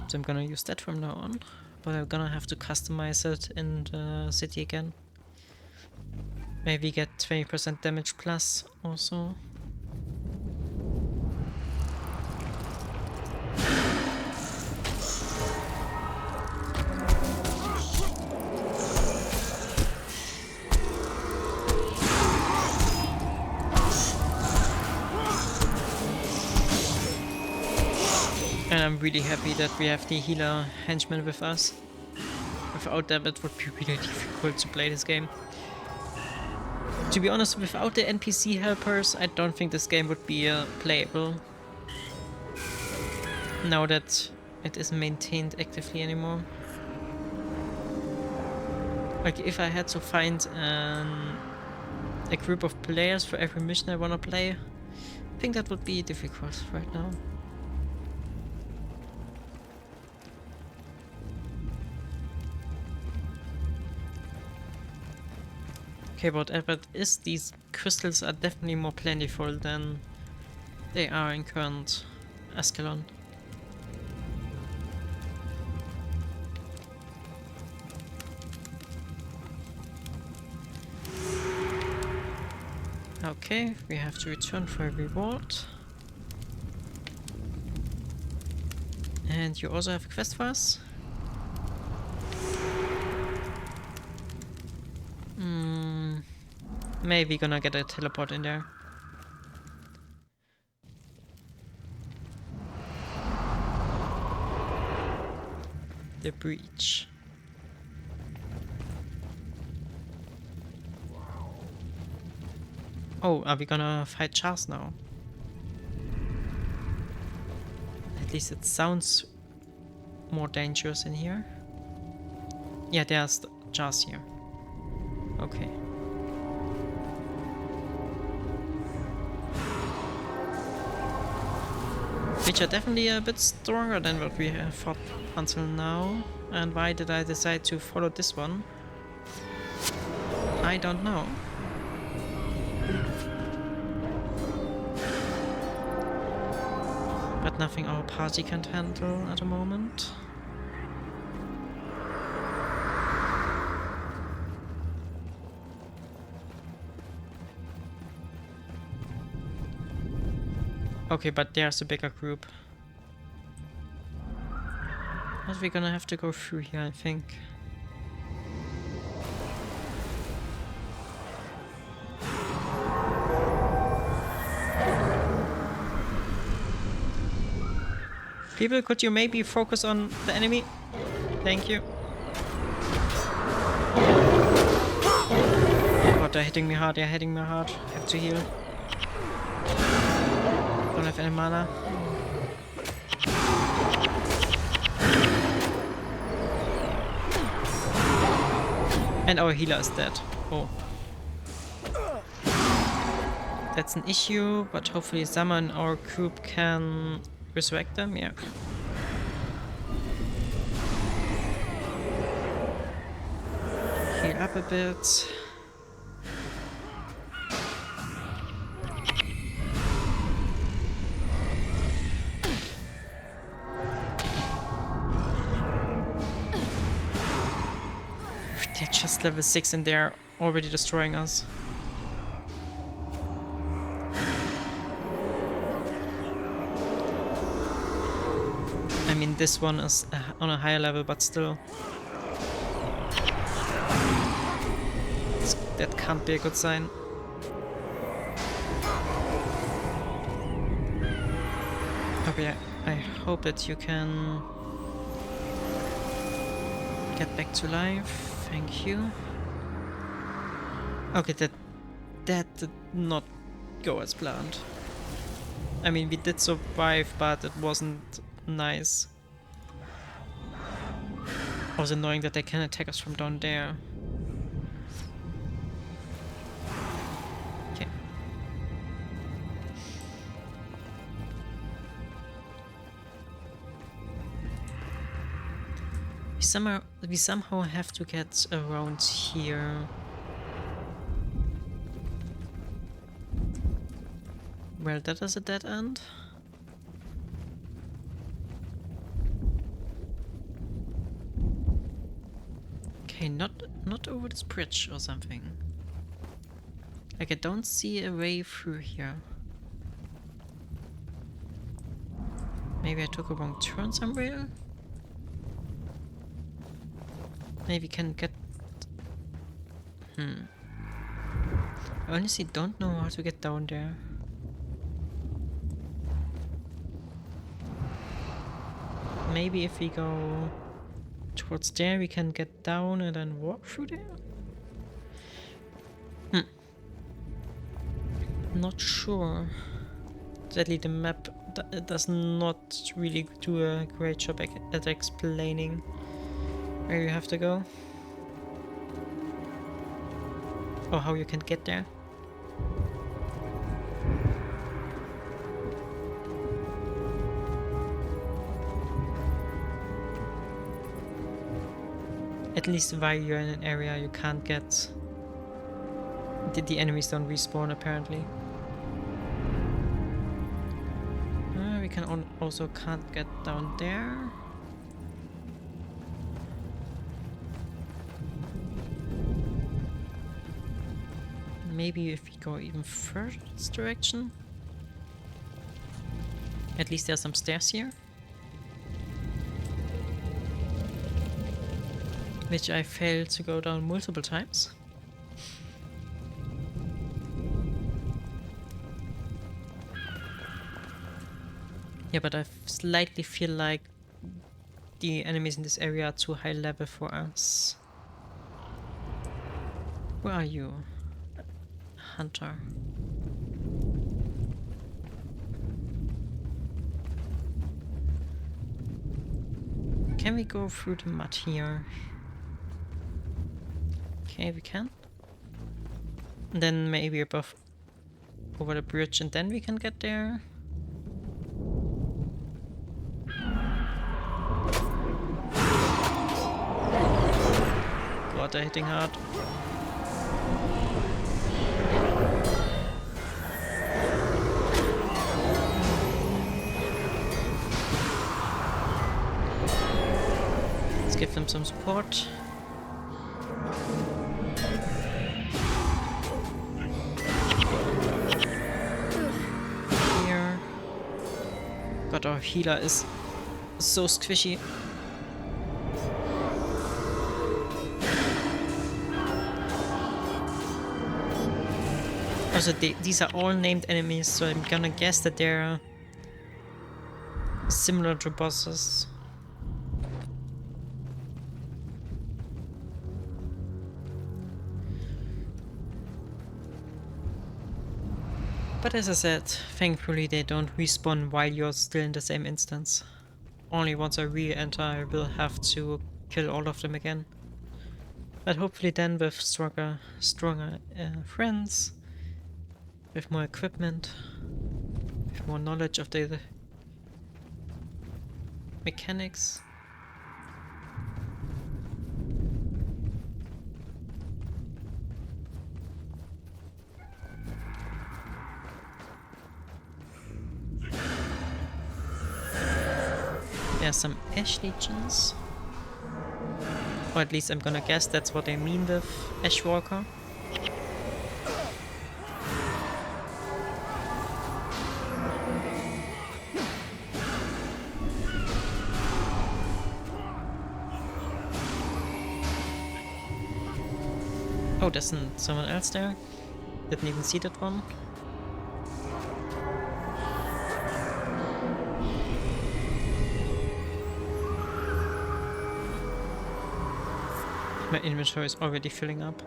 So I'm gonna use that from now on. But I'm gonna have to customize it in the city again. Maybe get 20% damage plus also. And I'm really happy that we have the healer henchman with us. Without them it would be really difficult to play this game. To be honest, without the NPC helpers, I don't think this game would be playable. Now that it isn't maintained actively anymore. Like if I had to find a group of players for every mission I wanna play, I think that would be difficult right now. Okay, whatever it is, these crystals are definitely more plentiful than they are in current Ascalon. Okay, we have to return for a reward. And you also have a quest for us? Maybe gonna get a teleport in there. The breach. Oh, are we gonna fight Charles now? At least it sounds more dangerous in here. Yeah, there's Charles here. Okay. Which are definitely a bit stronger than what we have fought until now. And why did I decide to follow this one? I don't know. But nothing our party can't handle at the moment. Okay, but there's a bigger group. But we're gonna have to go through here, I think. People, could you maybe focus on the enemy? Thank you. Oh god, they're hitting me hard, they're hitting me hard. Have to heal. Don't have any mana. And our healer is dead. Oh. That's an issue, but hopefully someone in our group can resurrect them, yeah. Heal up a bit. They're just level 6 and they're already destroying us. this one is on a higher level, but still. That can't be a good sign. Okay, I hope that you can get back to life. Thank you. Okay, that did not go as planned. I mean, we did survive, but it wasn't nice. It was annoying that they can attack us from down there. Okay. We somehow have to get around here. Well, that is a dead end. Okay, not over this bridge or something. Like, I don't see a way through here. Maybe I took a wrong turn somewhere? Maybe we can get... I honestly don't know how to get down there. Maybe if we go towards there, we can get down and then walk through there? Not sure. Sadly, the map does not really do a great job at explaining where you have to go. Or how you can get there. At least while you're in an area you can't get... The enemies don't respawn apparently. We can also can't get down there. Maybe if we go even further this direction. At least there's some stairs here. Which I failed to go down multiple times. Yeah, but I slightly feel like the enemies in this area are too high level for us. Where are you? Hunter. Can we go through the mud here? Okay, we can. And then maybe over the bridge and then we can get there. God, they're hitting hard. Let's give them some support. Here. God, our healer is so squishy. Also, these are all named enemies, so I'm gonna guess that they're similar to bosses. But as I said, thankfully they don't respawn while you're still in the same instance. Only once I re-enter I will have to kill all of them again. But hopefully then with stronger friends, with more equipment, with more knowledge of the mechanics. There's some Ash Legions. Or at least I'm gonna guess that's what they mean with Ashwalker. Oh, there's someone else there. Didn't even see that one. My inventory is already filling up.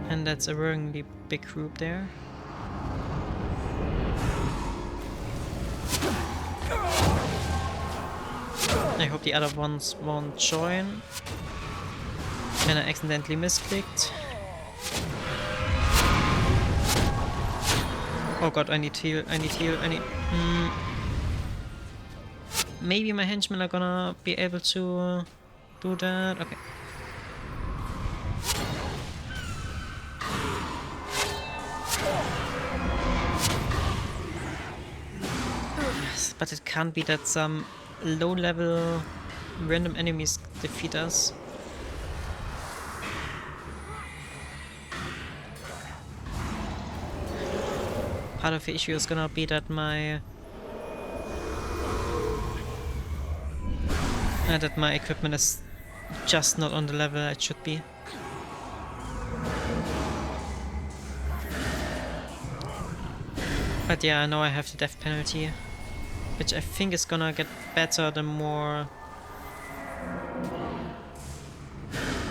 And that's a worryingly big group there. I hope the other ones won't join. And I accidentally misclicked. Oh god, I need heal, I need heal, I need... Maybe my henchmen are gonna be able to do that. Okay. But it can't be that some low-level random enemies defeat us. Part of the issue is gonna be that my equipment is just not on the level it should be. But yeah, I know I have the death penalty, which I think is gonna get better the more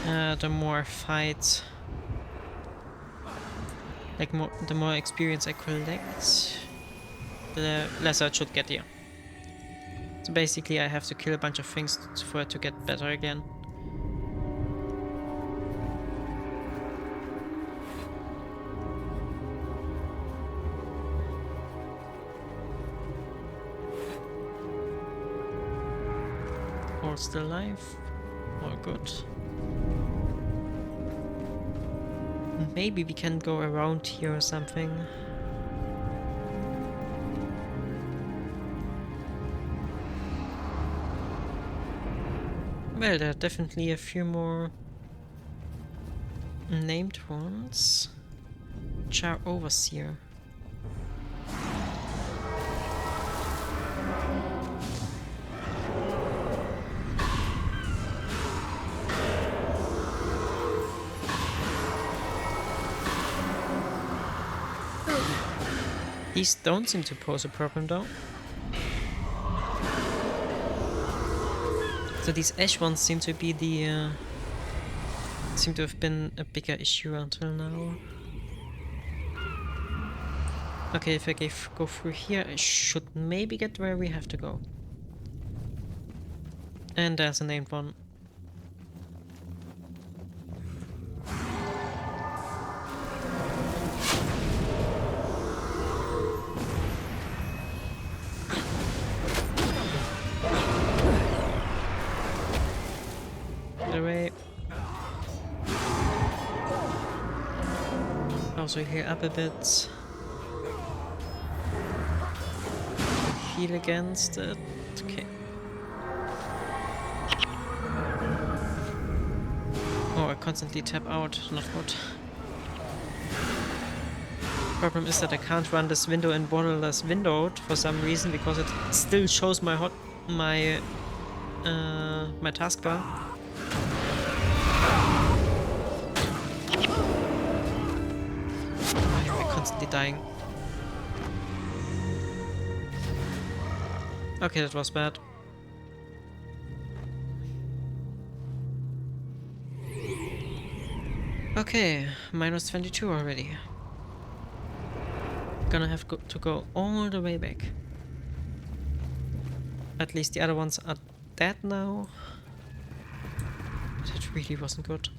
I fight. Like the more experience I collect, the less I should get here. So basically I have to kill a bunch of things for it to get better again. All still alive. All good. Maybe we can go around here or something. Well, there are definitely a few more named ones. Char Overseer. These don't seem to pose a problem though. So these ash ones seem to be the seem to have been a bigger issue until now. Okay, if I go through here, I should maybe get where we have to go. And there's a named one. Get away. Also heal up a bit. Heal against it. Okay. Oh, I constantly tap out. Not good. Problem is that I can't run this window in borderless windowed for some reason because it still shows my my taskbar. I'm constantly dying. Okay, that was bad. Okay, minus 22 already. Gonna have to go all the way back. At least the other ones are dead now. That really wasn't good.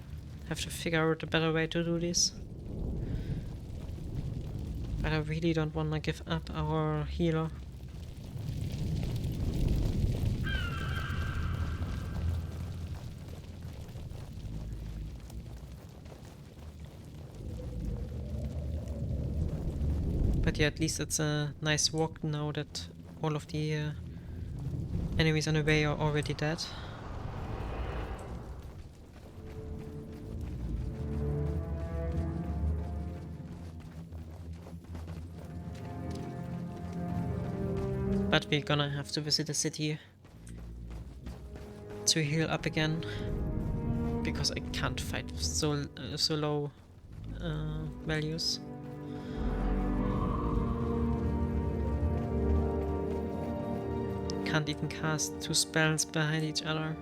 Have to figure out a better way to do this. But I really don't want to give up our healer. But yeah, at least it's a nice walk now that all of the enemies on the way are already dead. But we're gonna have to visit the city to heal up again, because I can't fight so low values. Can't even cast 2 spells behind each other.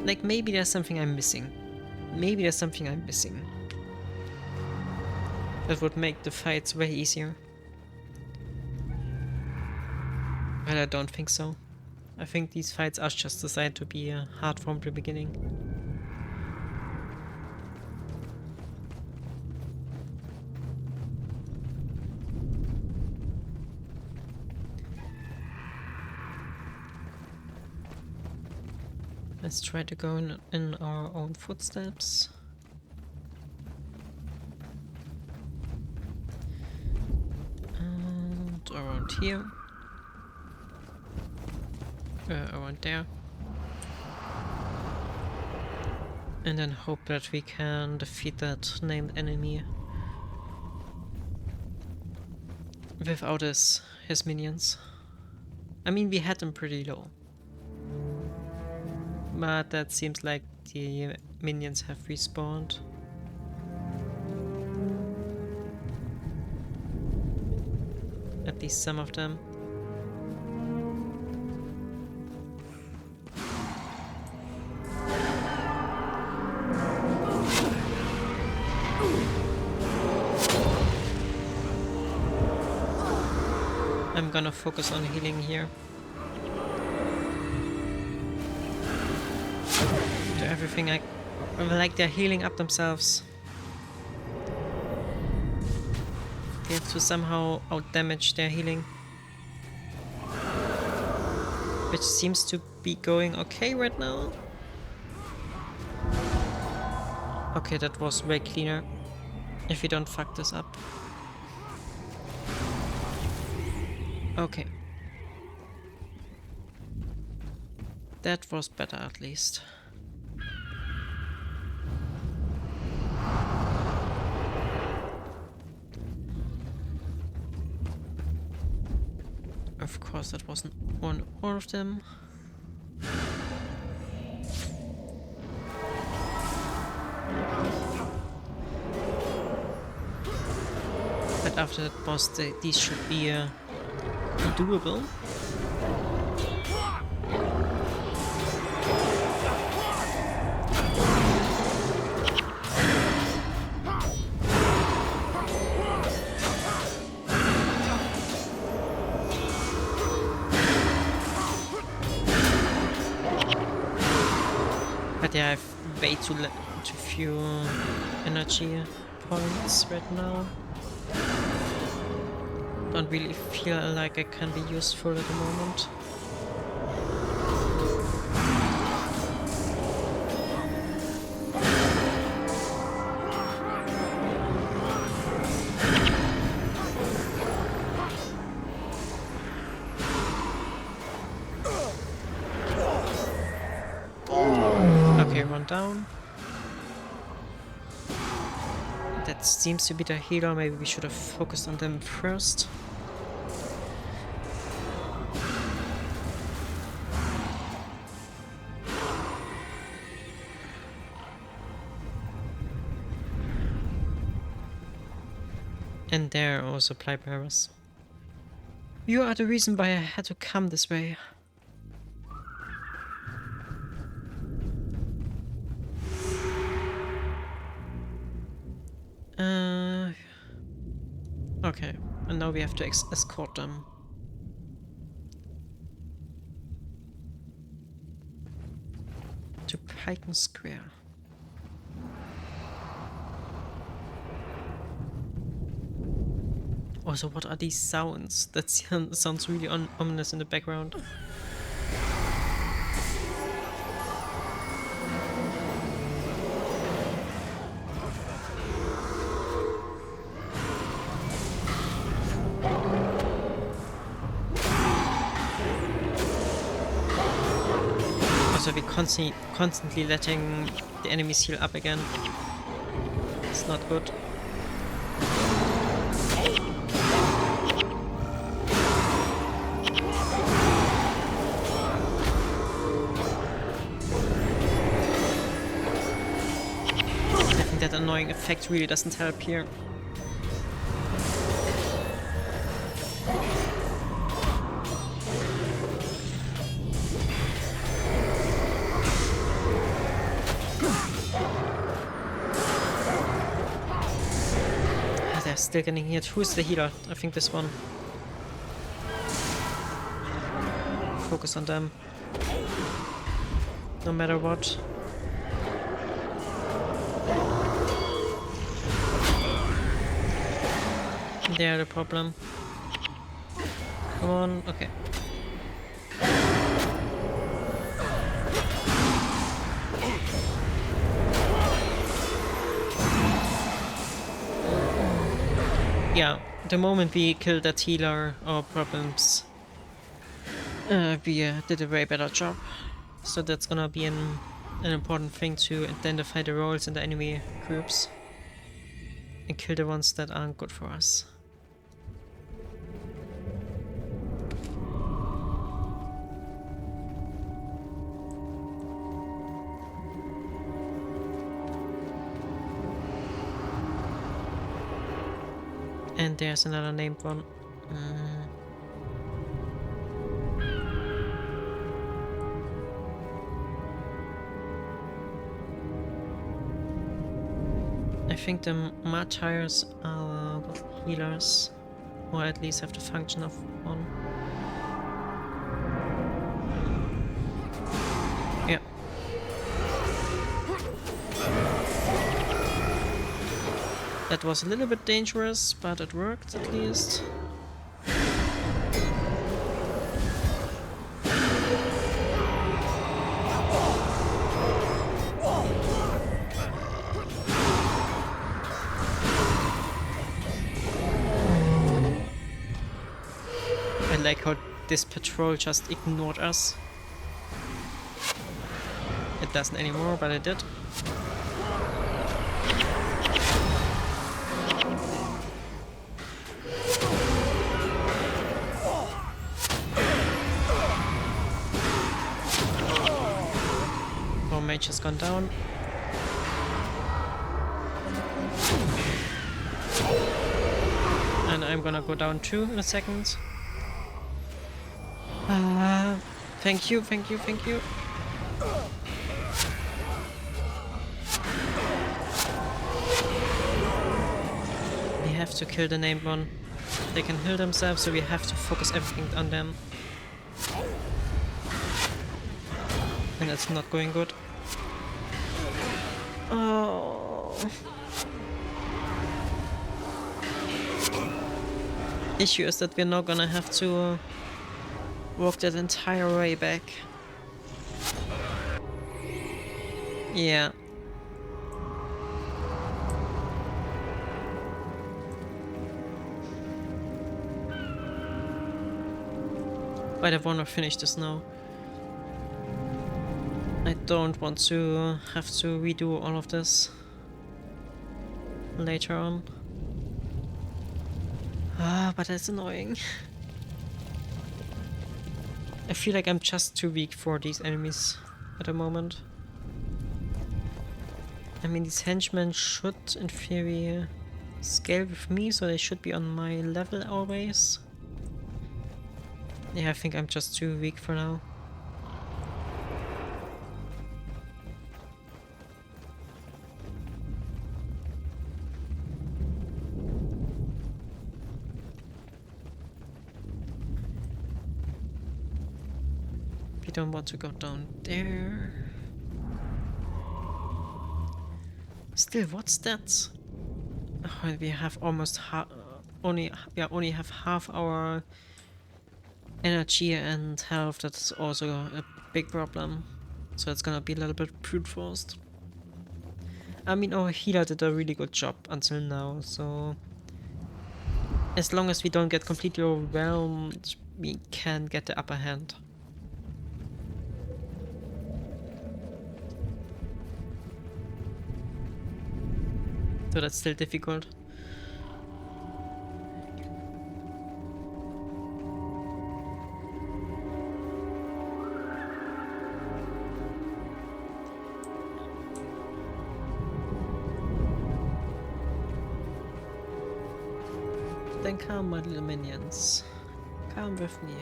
Like, maybe there's something I'm missing. Maybe there's something I'm missing. That would make the fights way easier. But I don't think so. I think these fights are just designed to be hard from the beginning. Let's try to go in our own footsteps. And around here. Around there. And then hope that we can defeat that named enemy without his minions. I mean, we had them pretty low. But that seems like the minions have respawned. At least some of them. I'm gonna focus on healing here. Do everything I like. They're healing up themselves. They have to somehow outdamage their healing. Which seems to be going okay right now. Okay, that was way cleaner. If we don't fuck this up. Okay. That was better at least. Of course, that wasn't all of them. But after that boss, these should be doable. But yeah, I have way too few energy points right now. Don't really feel like I can be useful at the moment. Okay, one down. That seems to be the healer. Maybe we should have focused on them first. And there are also supply bearers. You are the reason why I had to come this way. Okay, and now we have to escort them. To Python Square. Also, what are these sounds? That sounds really ominous in the background. Also, we're constantly letting the enemies heal up again. It's not good. that annoying effect really doesn't help here. They're still getting hit. Who's the healer? I think this one. Focus on them. No matter what. They're the problem. Come on, okay. Yeah, the moment we killed that healer, our problems, we did a way better job. So that's gonna be an important thing to identify the roles in the enemy groups and kill the ones that aren't good for us. And there's another named one. I think the martyrs are healers, or at least have the function of one. Yeah. That was a little bit dangerous, but it worked at least. I like how this patrol just ignored us. It doesn't anymore, but it did. Our mage has gone down. And I'm gonna go down too in a second. Thank you, thank you, thank you. We have to kill the named one. They can heal themselves, so we have to focus everything on them. And that's not going good. Oh. Issue is that we're not gonna have to walk that entire way back. Yeah. But I wanna finish this now. I don't want to have to redo all of this later on. But that's annoying. I feel like I'm just too weak for these enemies at the moment. I mean, these henchmen should, in theory, scale with me, so they should be on my level always. Yeah, I think I'm just too weak for now. We don't want to go down there. Still, what's that? Oh, we have almost only have half our energy and health. That's also a big problem. So it's gonna be a little bit brute forced. I mean, our healer did a really good job until now, so as long as we don't get completely overwhelmed, we can get the upper hand. So that's still difficult. Then come, my little minions. Come with me.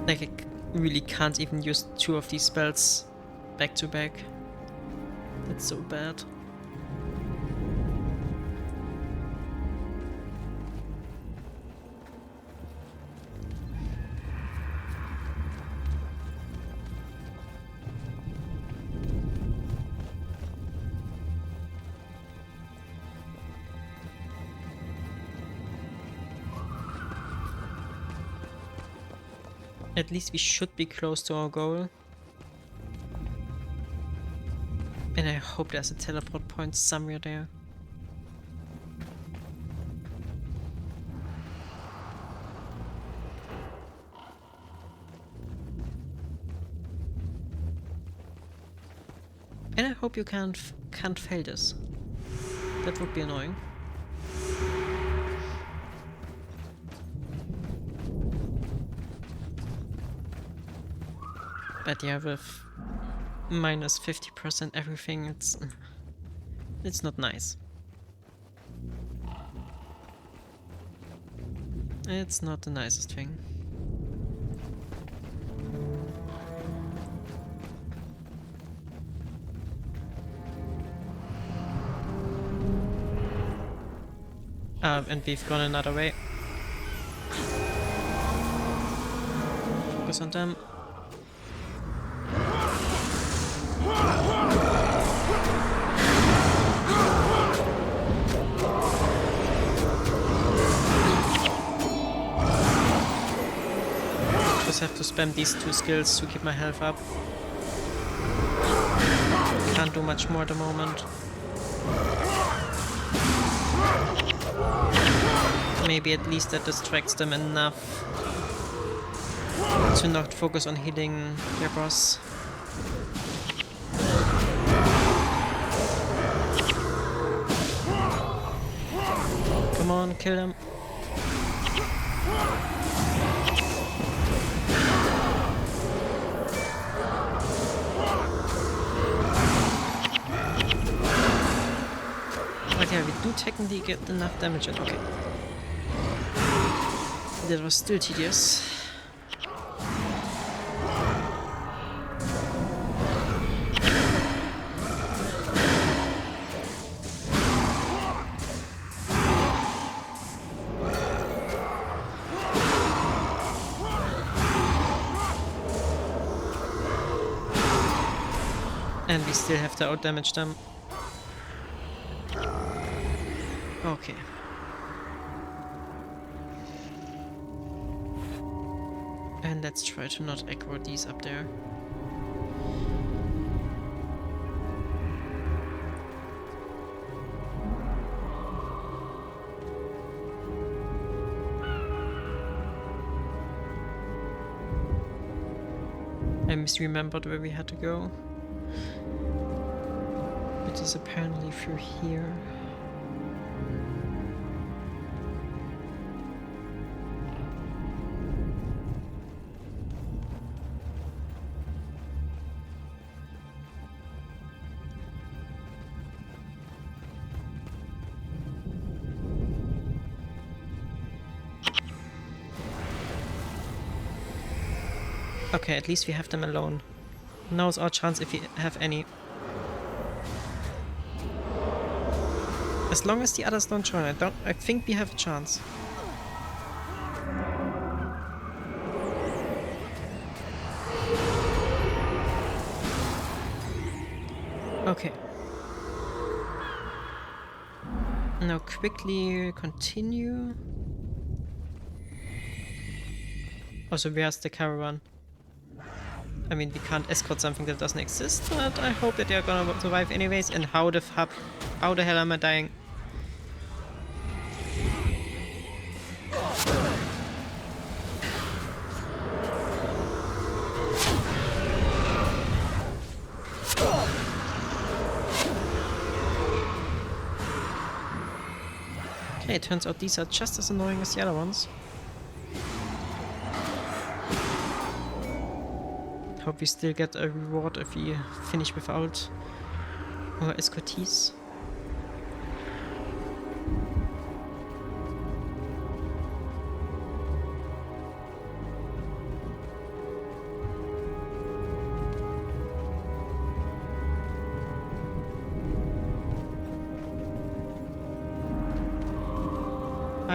Like, I really can't even use 2 of these spells back to back. That's so bad. At least we should be close to our goal. And I hope there's a teleport point somewhere there. And I hope you can't fail this. That would be annoying. But yeah, with minus 50% everything, it's not nice. It's not the nicest thing. And we've gone another way. Focus on them. Just have to spam these 2 skills to keep my health up. Can't do much more at the moment. Maybe at least that distracts them enough to not focus on healing their boss. Come on, kill them. But yeah, we do technically get enough damage in. Okay. That was still tedious. And we still have to outdamage them. Okay. And let's try to not aggro these up there. I misremembered where we had to go. It is apparently through here. Okay, at least we have them alone. Now's our chance if we have any. As long as the others don't join, I think we have a chance. Okay. Now quickly continue. Also, where's the caravan? I mean, we can't escort something that doesn't exist, but I hope that they're gonna survive anyways. And how the hell am I dying? Okay, it turns out these are just as annoying as the other ones. Hope we still get a reward if we finish without our escortees.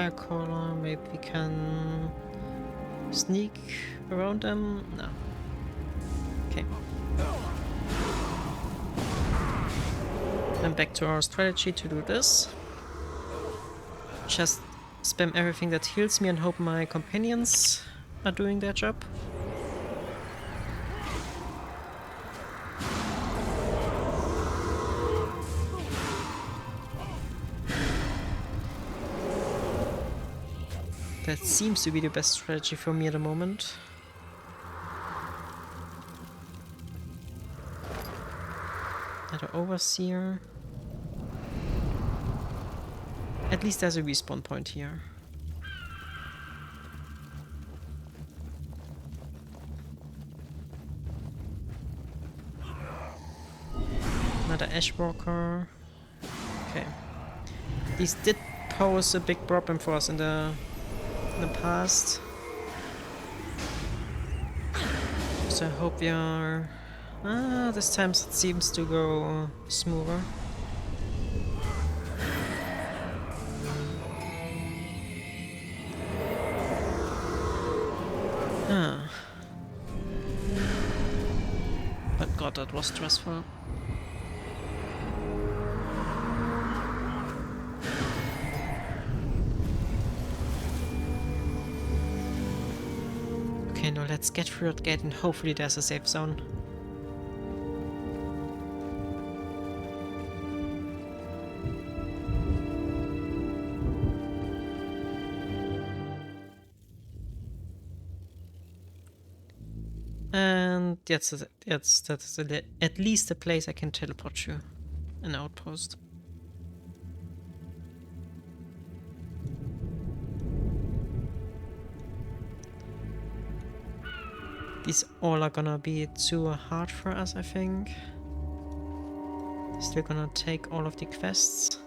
fire caller. Maybe we can sneak around them. No. Okay. Then back to our strategy to do this. Just spam everything that heals me and hope my companions are doing their job. That seems to be the best strategy for me at the moment. Another overseer. At least there's a respawn point here. Another Ashwalker. Okay. These did pose a big problem for us in the past. So I hope we are... this time it seems to go smoother. But god, that was stressful. Okay, now let's get through that gate and hopefully there's a safe zone. And that's at least a place I can teleport you. An outpost. These all are gonna be too hard for us, I think. Still gonna take all of the quests.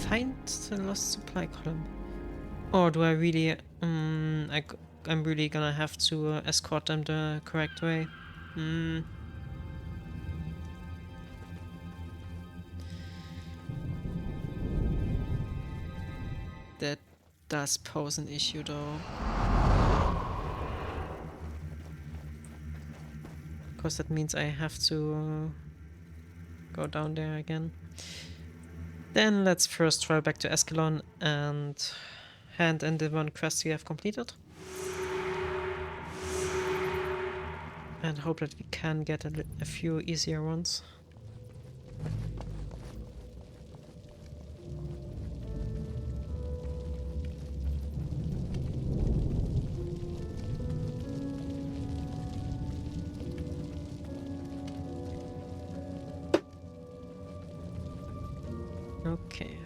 Find the lost supply column. Or do I really... I'm really gonna have to escort them the correct way. That does pose an issue though. Because that means I have to go down there again. Then let's first travel back to Escalon and hand in the one quest we have completed. And hope that we can get a few easier ones. Okay.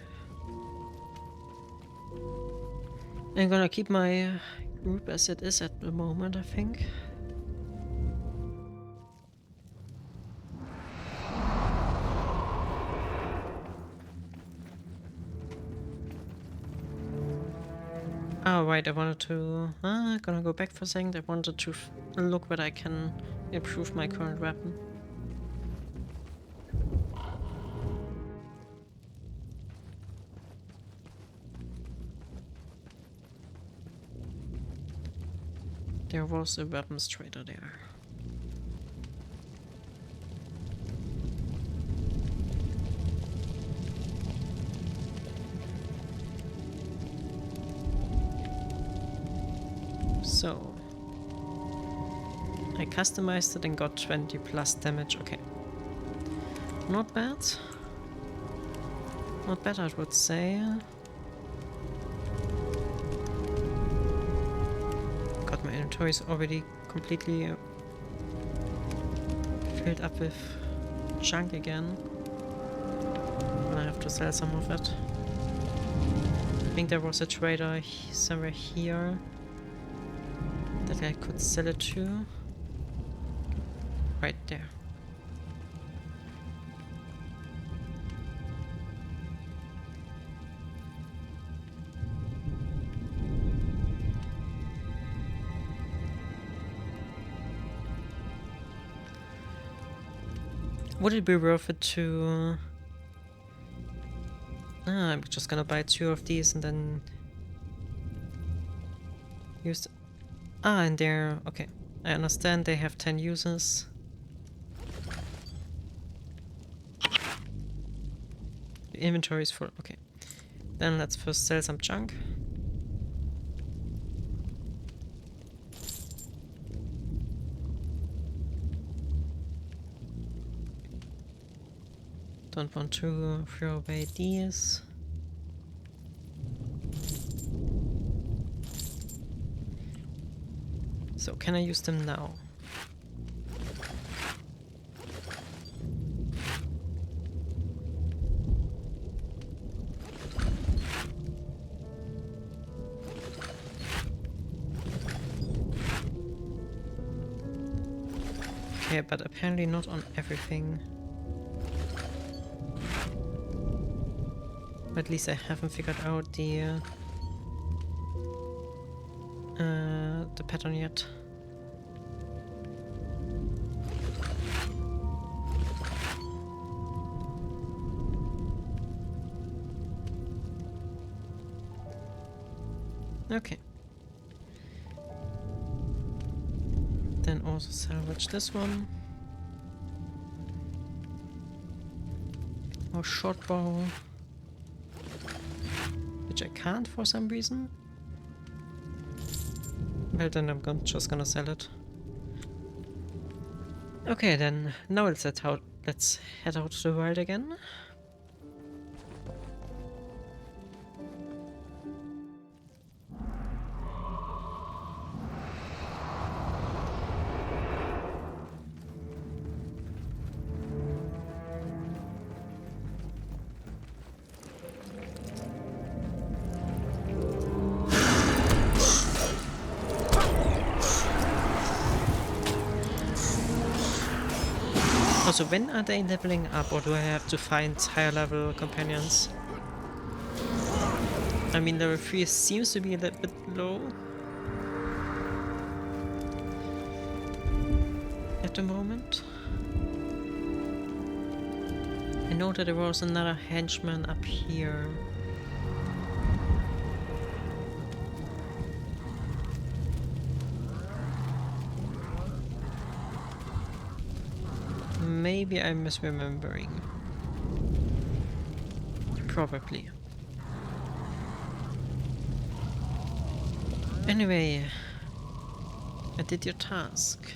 I'm gonna keep my group as it is at the moment, I think. Oh right, I wanted to... gonna go back for a second. I wanted to look whether I can improve my current weapon. There was a weapons trader there. So... I customized it and got 20 plus damage, okay. Not bad. Not bad, I would say. My inventory is already completely filled up with junk again. I'm gonna have to sell some of it. I think there was a trader somewhere here that I could sell it to. there. Would it be worth it to... I'm just gonna buy 2 of these and then... use... and they're... okay. I understand they have 10 users. The inventory is full. Okay. Then let's first sell some junk. Don't want to throw away these. So can I use them now? Okay, but apparently not on everything. At least I haven't figured out the pattern yet. Okay. Then also salvage this one. More short bow. Which I can't for some reason. Well, then I'm just gonna sell it. Okay, then now let's head out to the wild again. Also, when are they leveling up, or do I have to find higher level companions? I mean, level 3 seems to be a little bit low at the moment. I know that there was another henchman up here. Maybe I'm misremembering. Probably. Anyway, I did your task.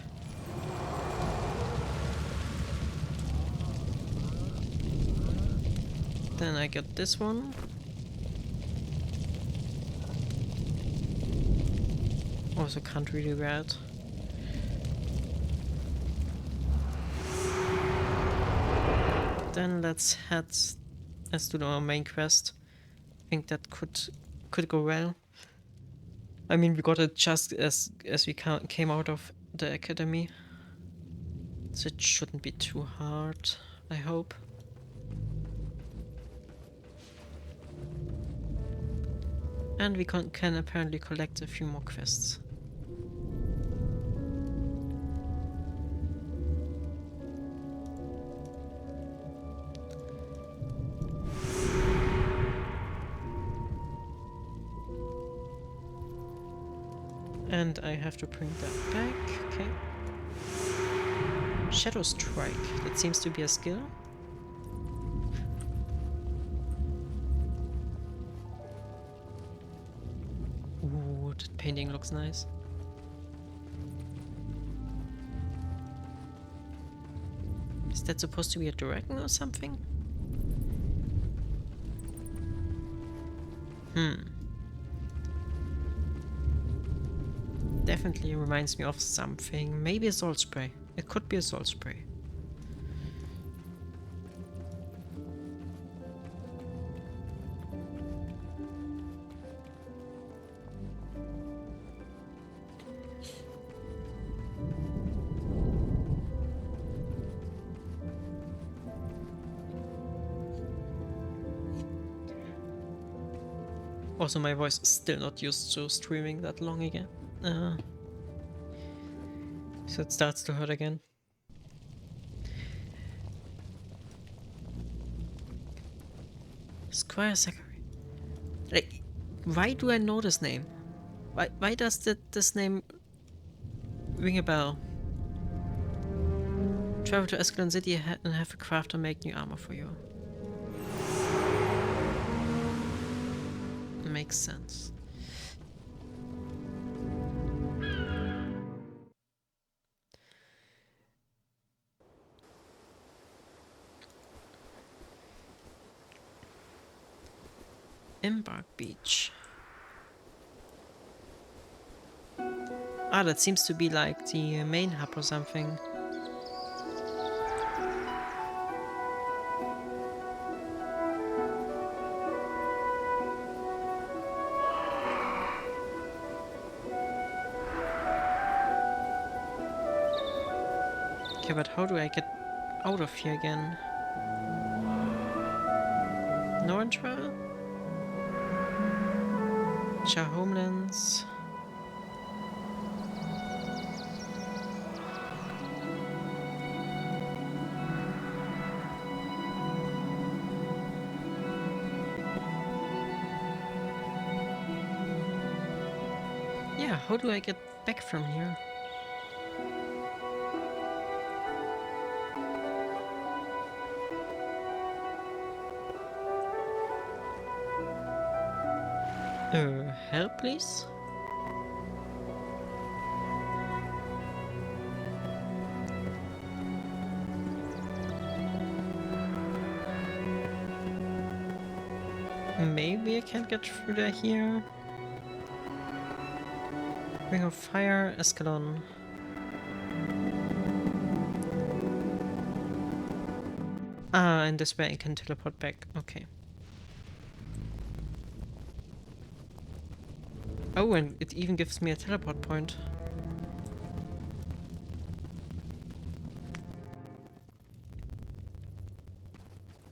Then I got this one. Also can't really read. Then let's do our main quest. I think that could go well. I mean, we got it just as we came out of the academy, so it shouldn't be too hard, I hope. And we can apparently collect a few more quests. And I have to bring that back, okay. Shadow Strike, that seems to be a skill. Ooh, that painting looks nice. Is that supposed to be a dragon or something? Definitely reminds me of something. Maybe a salt spray. It could be a salt spray. Also, my voice is still not used to streaming that long again. So it starts to hurt again. Squire Zachary. Like, why do I know this name? Why does this name ring a bell? Travel to Escalon City and have a crafter make new armor for you. Makes sense. Embark Beach. Ah, that seems to be like the main hub or something. Okay, but how do I get out of here again? No one travel? Char Homelands. Yeah, how do I get back from here? Help, please? Maybe I can't get through there here. Ring of Fire, Escalon. Ah, and this way I can teleport back. Okay. Oh, and it even gives me a teleport point.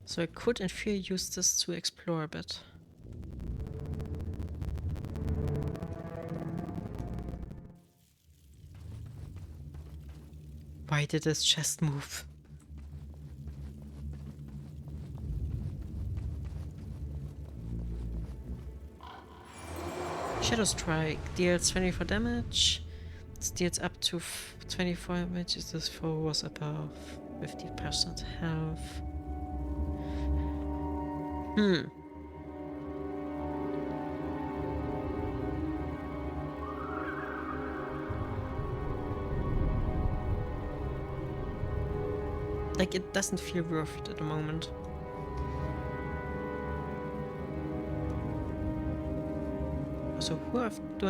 So I could in theory use this to explore a bit. Why did this chest move? Shadow Strike deals 24 damage. It deals up to 24 damage if this foe was above 50% health. Like, it doesn't feel worth it at the moment. So who do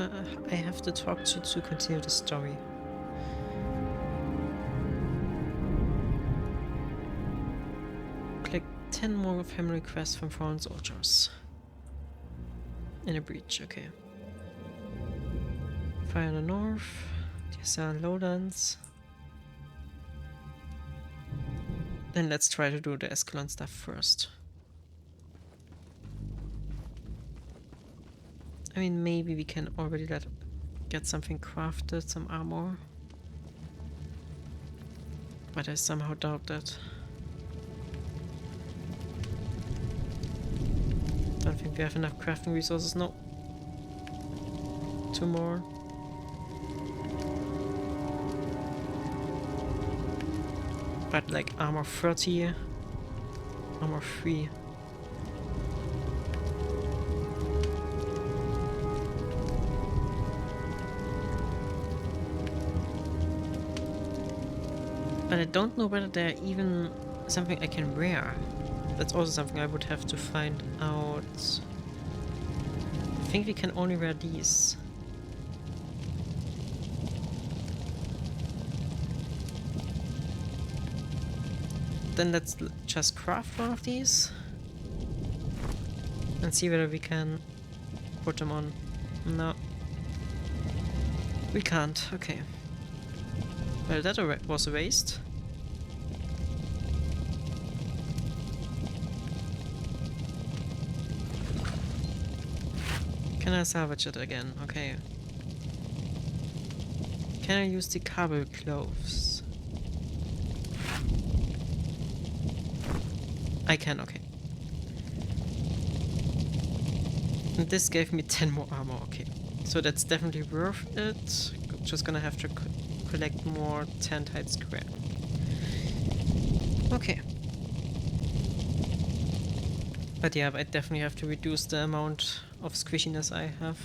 I have to talk to continue the story? Click 10 more family requests from foreign soldiers. In a breach, okay. Fire in the north, TSR lowlands. Then let's try to do the Escalon stuff first. I mean, maybe we can already get something crafted, some armor. But I somehow doubt that. Don't think we have enough crafting resources. No. 2 more. But like armor 30, armor 3. But I don't know whether they're even something I can wear. That's also something I would have to find out. I think we can only wear these. Then let's just craft one of these and see whether we can put them on. No, we can't. Okay. Well, that was a waste. Can I salvage it again? Okay. Can I use the cable clothes? I can, okay. And this gave me 10 more armor, okay. So that's definitely worth it. Just gonna have to collect more tentite square. Okay. But yeah, I definitely have to reduce the amount of squishiness I have.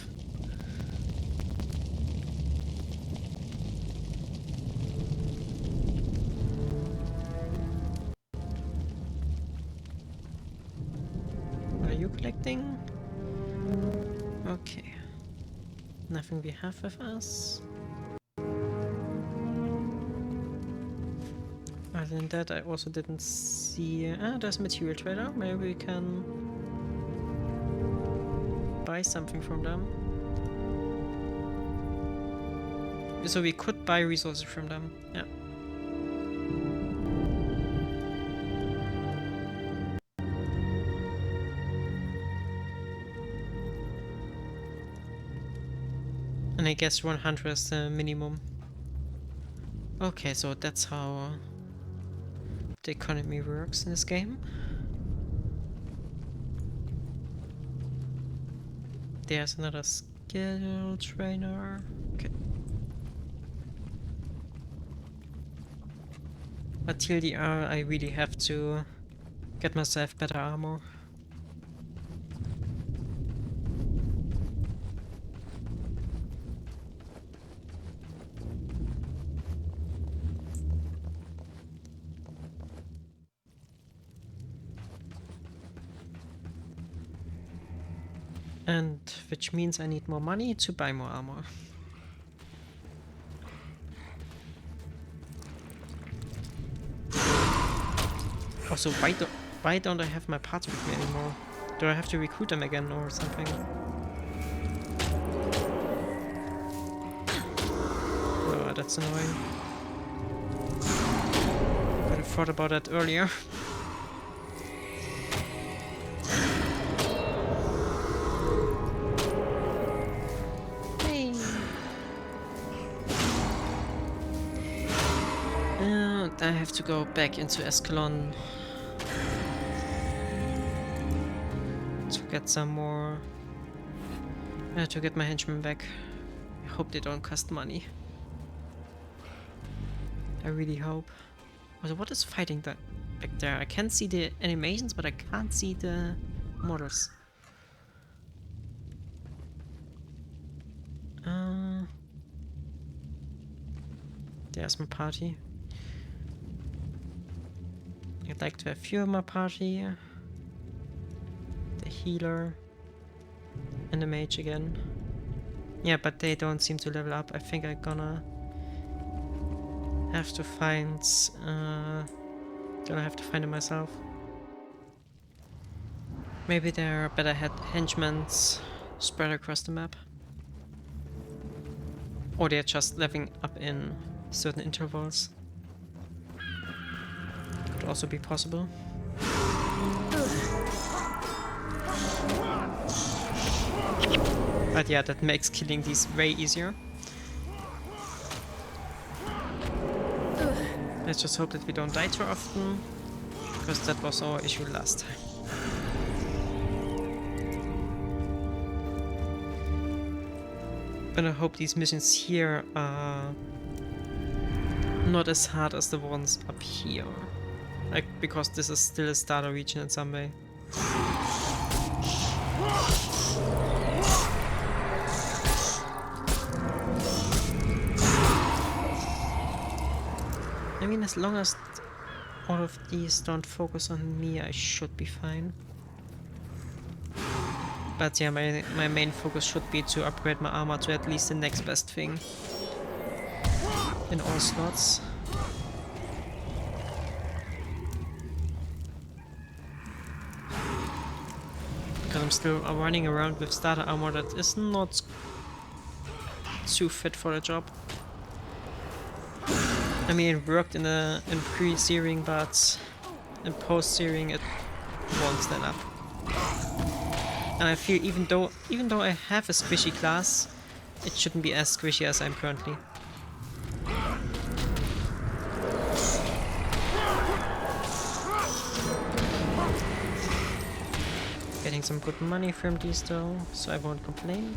Are you collecting? Okay. Nothing we have with us. Other than that, I also didn't see... Ah, there's a material trader. Maybe we can buy something from them. So we could buy resources from them. Yeah. And I guess 100 is the minimum. Okay, so that's how the economy works in this game. There's another skill trainer. Okay. But TLDR, I really have to get myself better armor. And which means I need more money to buy more armor. Also, why don't I have my parts with me anymore? Do I have to recruit them again or something? Oh, that's annoying. Could have thought about that earlier. Hey. I have to go back into Escalon to get some more. To get my henchmen back. I hope they don't cost money. I really hope. Also, what is fighting that back there? I can see the animations, but I can't see the models. There's my party. I'd like to have few in my party. The healer. And the mage again. Yeah, but they don't seem to level up. I think I'm gonna have to find... gonna have to find it myself. Maybe there are better henchmen spread across the map. Or they're just leveling up in certain intervals. Could also be possible. But yeah, that makes killing these way easier. Let's just hope that we don't die too often, because that was our issue last time. But I hope these missions here are not as hard as the ones up here. Like, because this is still a starter region in some way. I mean, as long as all of these don't focus on me, I should be fine. But yeah, my main focus should be to upgrade my armor to at least the next best thing in all slots. Because I'm still running around with starter armor that is not too fit for the job. I mean, it worked in pre-searing, but in post-searing it won't stand up. And I feel even though I have a squishy class, it shouldn't be as squishy as I'm currently. Getting some good money from these though, so I won't complain.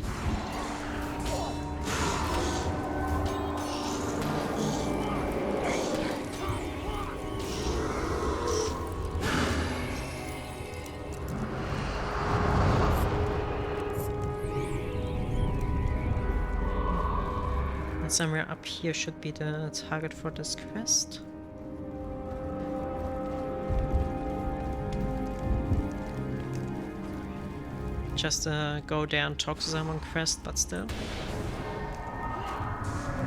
And somewhere up here should be the target for this quest. Just go there and talk to someone quest, but still.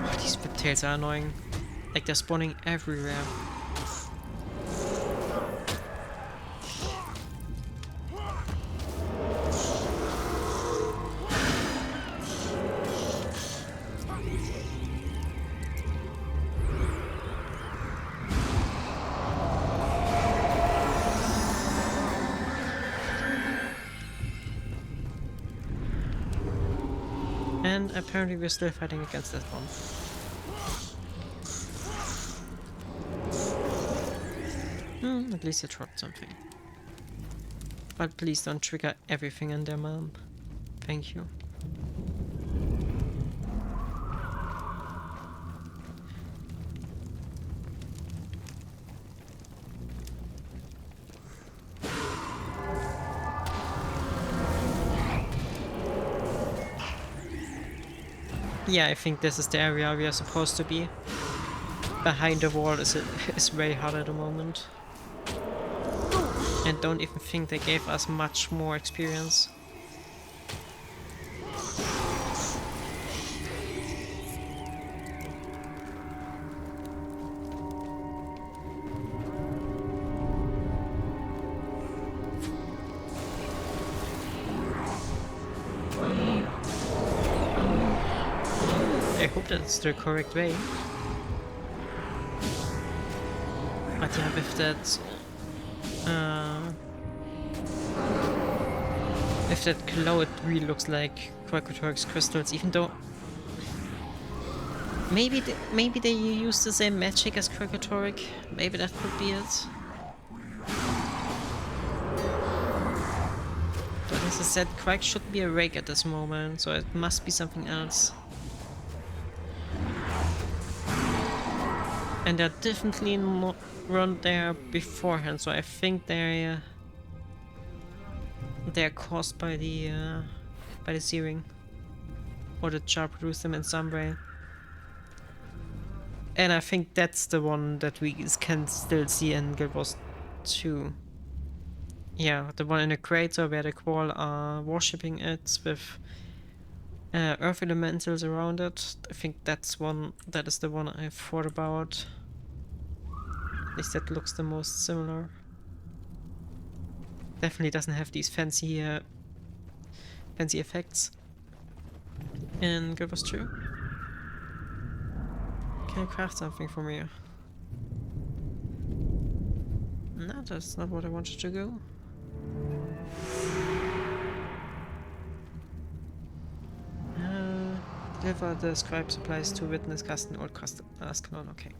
Oh, these whiptails are annoying. Like they're spawning everywhere. And apparently we're still fighting against that one. At least I dropped something. But please don't trigger everything in there, mom. Thank you. Yeah, I think this is the area we are supposed to be. Behind the wall is way hard at the moment. And don't even think they gave us much more experience. I hope that's the correct way. But yeah, with that... if that glow, it really looks like Quackletorix crystals, even though... Maybe they use the same magic as Quackletoric. Maybe that could be it. But as I said, Quack should be a rake at this moment, so it must be something else. And they're definitely not run there beforehand, so I think they're caused by the searing, or the jar produced them in some way. And I think that's the one that we can still see in Guild Wars 2. Yeah, the one in the crater where the Qual are worshipping it with earth elementals around it. I think that is the one I thought about. At least that looks the most similar. Definitely doesn't have these fancy effects in Guild Wars 2. Can I craft something from here? No, that's not what I wanted to go. Deliver the scribe supplies to Witness Kasten, Old Ascalon, okay.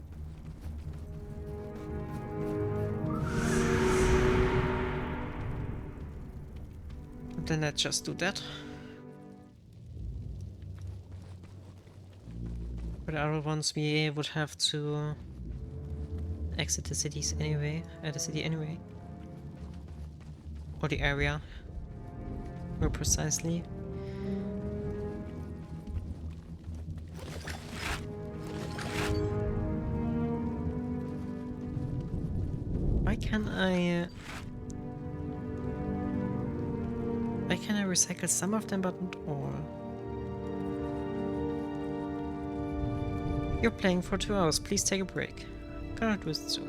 Then let's just do that. For the other ones, we would have to exit the cities anyway, the city anyway. Or the area, more precisely. Why can't I recycle some of them but not all? You're playing for 2 hours, please take a break. Gonna do it soon.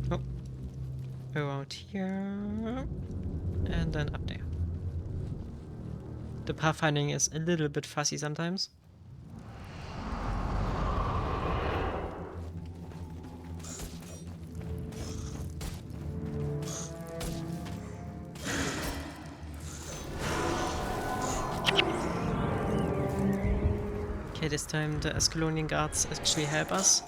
Oh. Around here. And then up there. The pathfinding is a little bit fuzzy sometimes. Okay, this time the Ascalonian guards actually help us.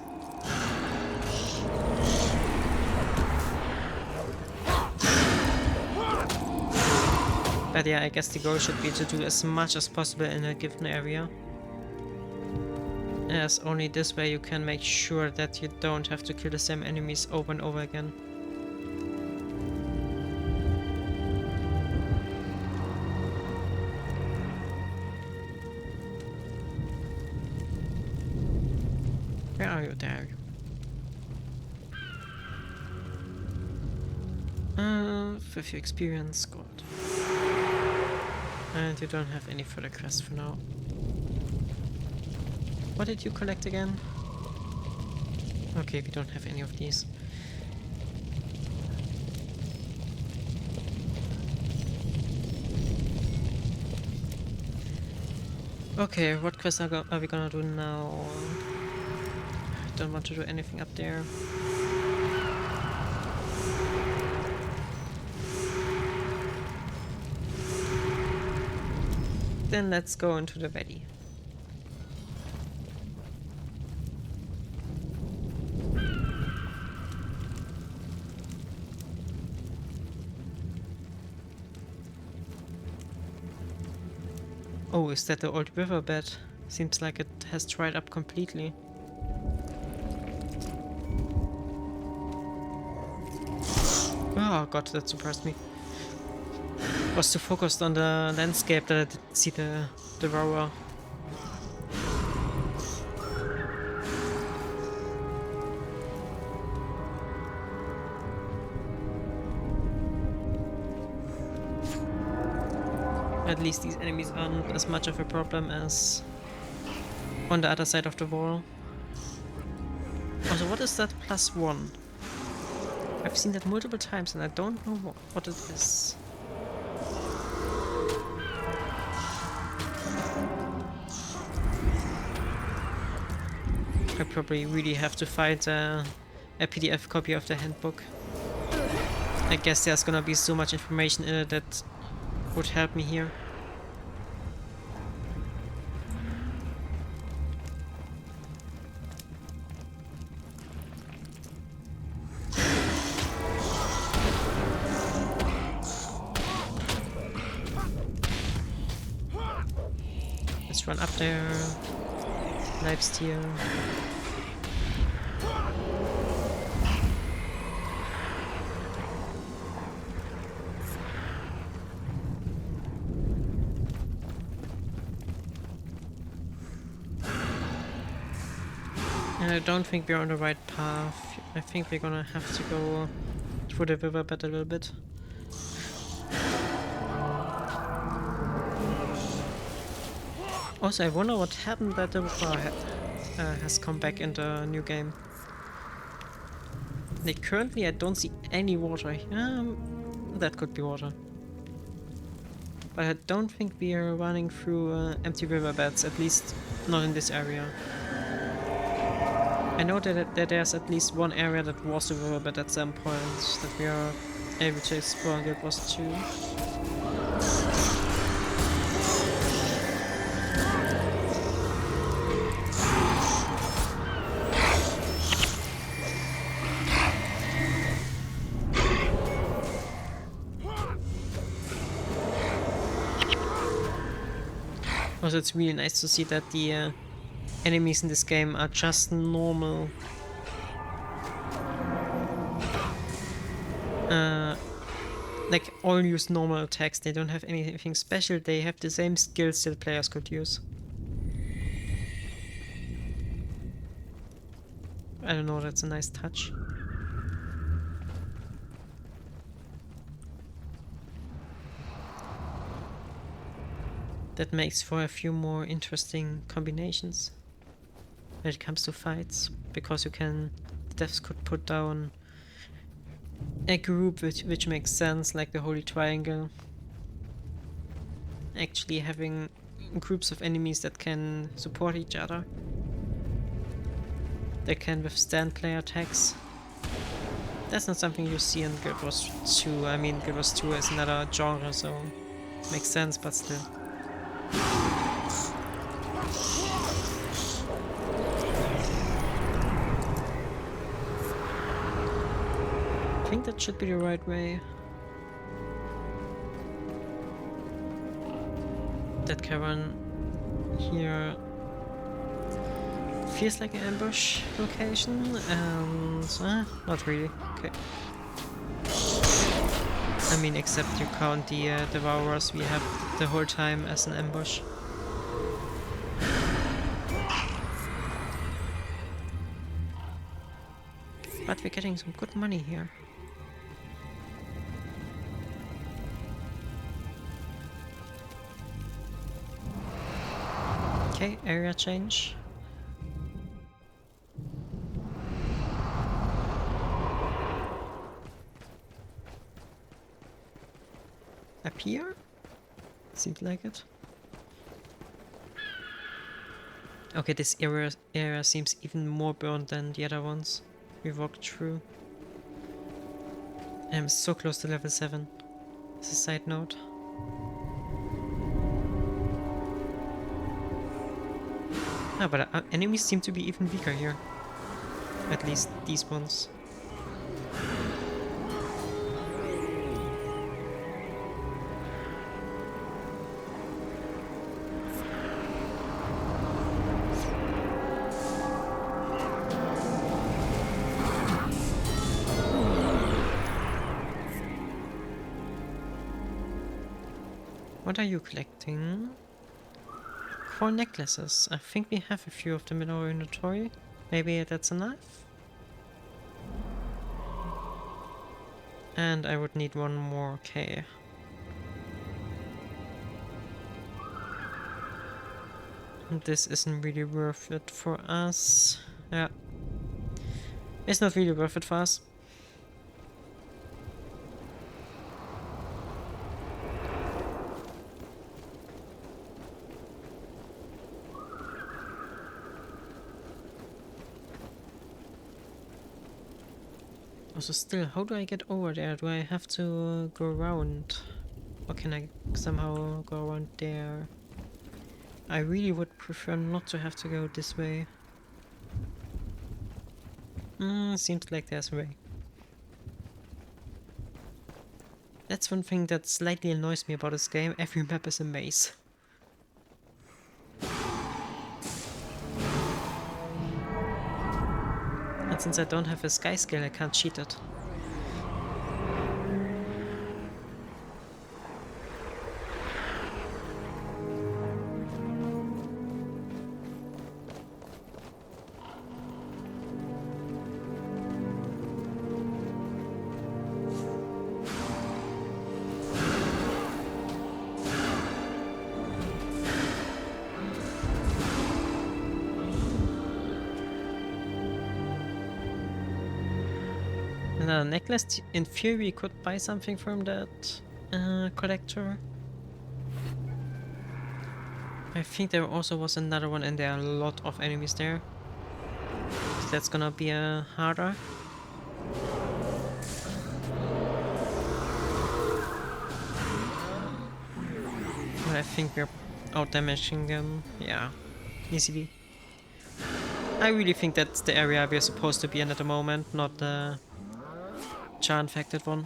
But yeah, I guess the goal should be to do as much as possible in a given area. As only this way you can make sure that you don't have to kill the same enemies over and over again. Where are you? There are you. With your experience, good. And you don't have any further quests for now. What did you collect again? Okay, we don't have any of these. Okay, what quest are we gonna do now? I don't want to do anything up there. Then let's go into the valley. Oh, is that the old riverbed? Seems like it has dried up completely. Oh god, that surprised me. Was too focused on the landscape that I didn't see the rower. At least these enemies aren't as much of a problem as on the other side of the wall. Also, what is that +1? I've seen that multiple times and I don't know what it is. I probably really have to find a PDF copy of the handbook. I guess there's gonna be so much information in it that would help me here. Let's run up there. Lifesteal. And I don't think we're on the right path. I think we're gonna have to go through the riverbed a little bit. Also, I wonder what happened that the river has come back in the new game. Like, currently I don't see any water here. That could be water. But I don't think we are running through empty riverbeds, at least not in this area. I know that there's at least one area that was a riverbed at some point that we are able to explore in Guild Wars 2. Also, it's really nice to see that the enemies in this game are just normal. Like, all use normal attacks. They don't have anything special. They have the same skills that players could use. I don't know, that's a nice touch. That makes for a few more interesting combinations when it comes to fights, because you can, the devs could put down a group which makes sense, like the Holy Triangle. Actually having groups of enemies that can support each other. They can withstand player attacks. That's not something you see in Guild Wars 2. I mean, Guild Wars 2 is another genre, so makes sense, but still. that should be the right way. That cavern here feels like an ambush location, and not really. Okay. I mean, except you count the Devourers we have the whole time as an ambush. But we're getting some good money here. Okay, area change. Up here? Seems like it. Okay, this area seems even more burned than the other ones we walked through. I'm so close to level 7. As a side note. Ah, but enemies seem to be even weaker here. At least these ones. What are you collecting? 4 necklaces. I think we have a few of them in our inventory. Maybe that's enough? And I would need one more, okay. This isn't really worth it for us. Yeah. It's not really worth it for us. Also still, how do I get over there? Do I have to go around? Or can I somehow go around there? I really would prefer not to have to go this way. Seems like there's a way. That's one thing that slightly annoys me about this game. Every map is a maze. And since I don't have a sky skill, I can't cheat it. Another necklace. In theory, we could buy something from that collector. I think there also was another one, and there are a lot of enemies there. So that's gonna be harder. But I think we're out damaging them. Yeah, easily. I really think that's the area we're supposed to be in at the moment, not the Char-infected one.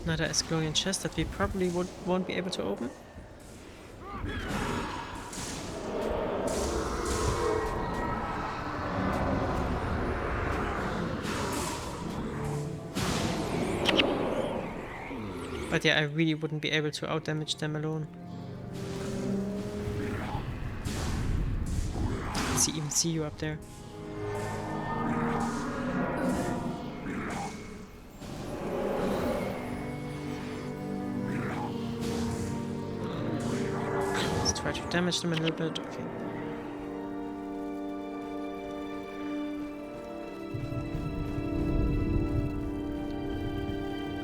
Another Asclorian chest that we probably won't be able to open. But yeah, I really wouldn't be able to outdamage them alone. Even see you up there. Let's try to damage them a little bit. Okay.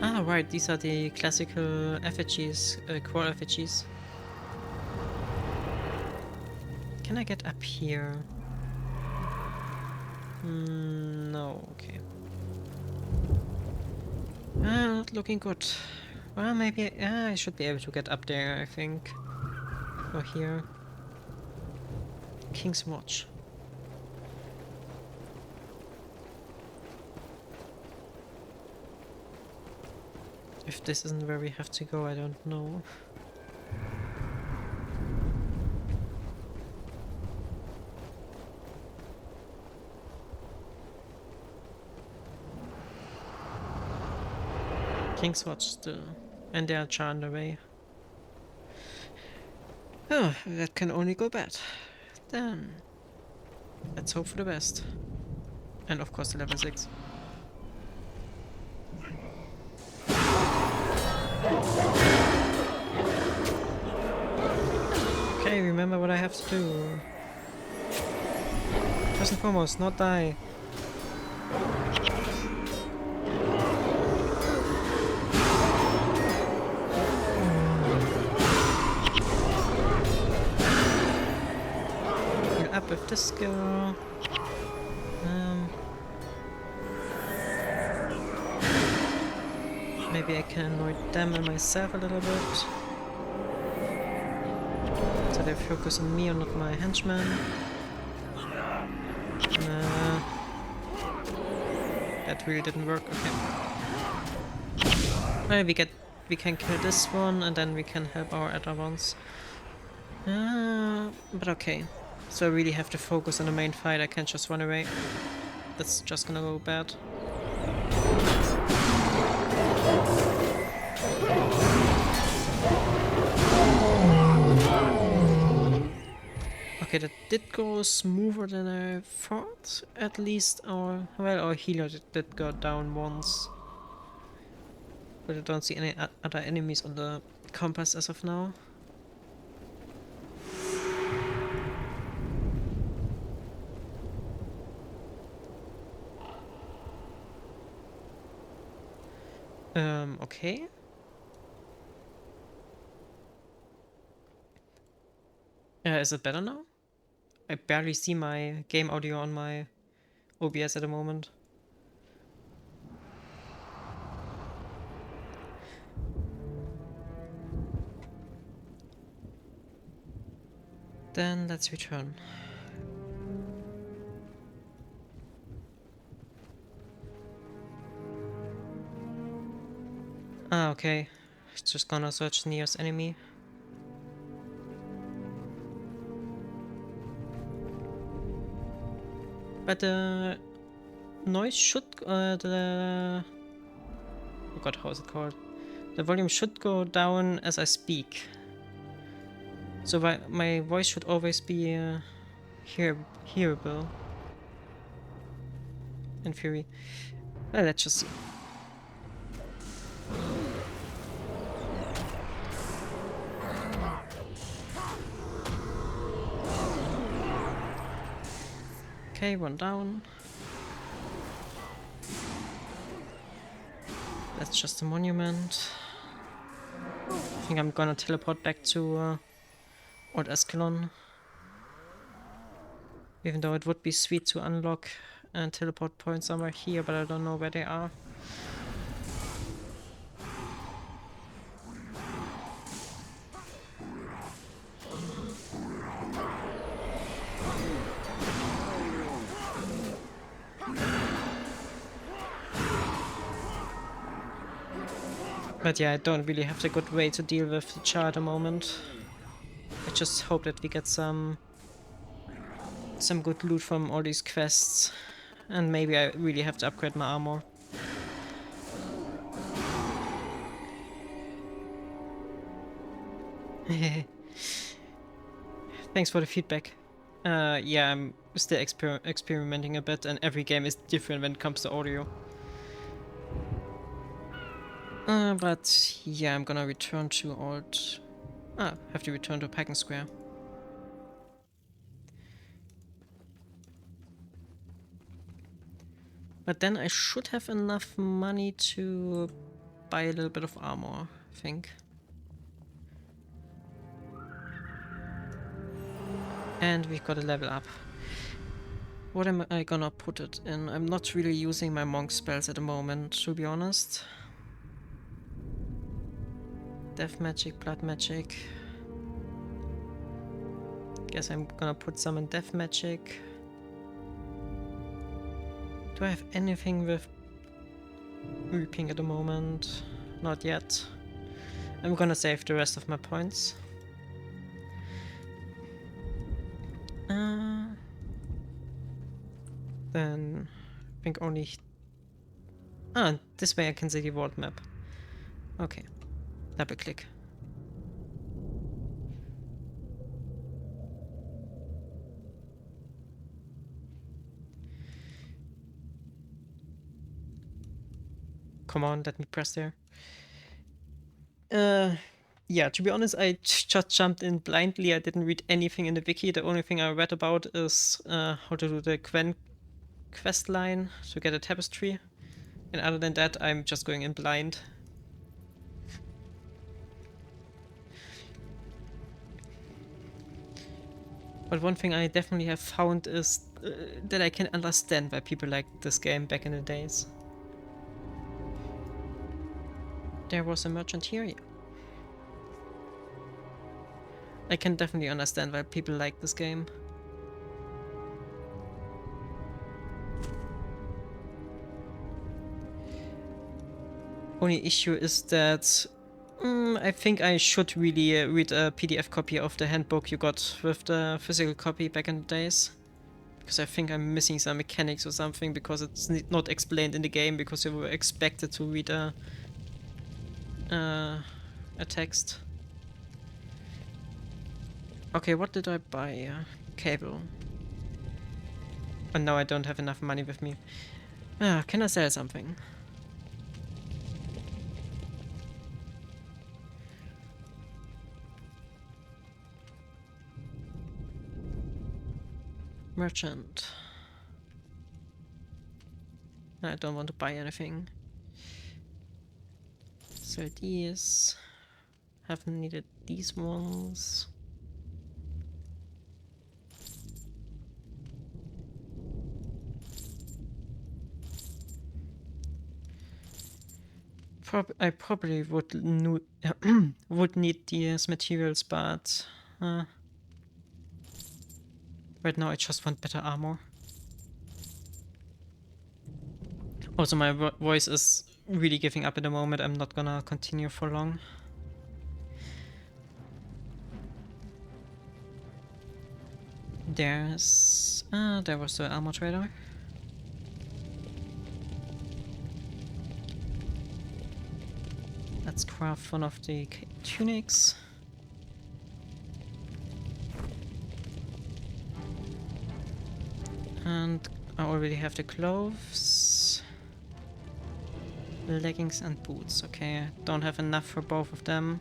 Ah, right, these are the classical effigies, core effigies. Can I get up here? No, okay. Not looking good. Well, maybe I should be able to get up there, I think. Or here. King's Watch. If this isn't where we have to go, I don't know. King's Watch still. And there are Char on the way. Oh, that can only go bad. Then let's hope for the best. And of course the level 6. Okay, remember what I have to do. First and foremost, not die. Heal up with this girl. Maybe I can annoy them and myself a little bit. So they focus on me and not my henchmen. That really didn't work. Okay. Well, we can kill this one and then we can help our other ones. But okay. So I really have to focus on the main fight. I can't just run away. That's just gonna go bad. Okay, that did go smoother than I thought. At least our healer did go down once. But I don't see any other enemies on the compass as of now. Okay. Is it better now? I barely see my game audio on my OBS at the moment. Then let's return. Ah, okay. It's just gonna search the nearest enemy. But the noise should, I forgot how is it called. The volume should go down as I speak. So my voice should always be hearable. In theory. Well, let's just see. Okay, one down. That's just a monument. I think I'm gonna teleport back to Old Ascalon. Even though it would be sweet to unlock and teleport points somewhere here, but I don't know where they are. But yeah, I don't really have a good way to deal with the char at the moment. I just hope that we get some good loot from all these quests. And maybe I really have to upgrade my armor. Thanks for the feedback. Yeah, I'm still experimenting a bit, and every game is different when it comes to audio. But yeah, I'm gonna return to old... have to return to Packing Square. But then I should have enough money to buy a little bit of armor, I think. And we've got a level up. What am I gonna put it in? I'm not really using my monk spells at the moment, to be honest. Death magic, blood magic. guess I'm gonna put some in Death Magic. Do I have anything with Reaping at the moment? Not yet. I'm gonna save the rest of my points. Then I think only... this way I can see the world map. Okay, double click. Come on, let me press there. Yeah, to be honest, I just jumped in blindly. I didn't read anything in the wiki. The only thing I read about is how to do the quest line to get a tapestry. And other than that, I'm just going in blind. But one thing I definitely have found is that I can understand why people liked this game back in the days. There was a merchant here, yeah. I can definitely understand why people like this game. Only issue is that I think I should really read a PDF copy of the handbook you got with the physical copy back in the days. Because I think I'm missing some mechanics or something, because it's not explained in the game, because you were expected to read a text. Okay, what did I buy? Cable. And now I don't have enough money with me. Can I sell something? Merchant. I don't want to buy anything. So these. Haven't needed these ones. I probably would would need these materials, but right now I just want better armor. Also, my voice is really giving up at the moment. I'm not gonna continue for long. There was the armor trader. Let's craft one of the tunics. And I already have the clothes, leggings and boots. Okay, I don't have enough for both of them.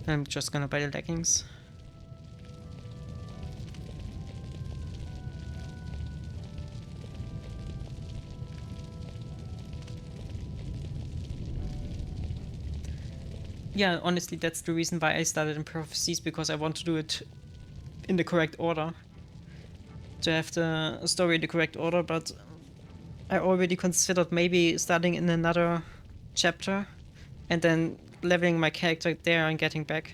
I'm just gonna buy the leggings. Yeah, honestly, that's the reason why I started in Prophecies, because I want to do it in the correct order. To have the story in the correct order, but I already considered maybe starting in another chapter and then leveling my character there and getting back.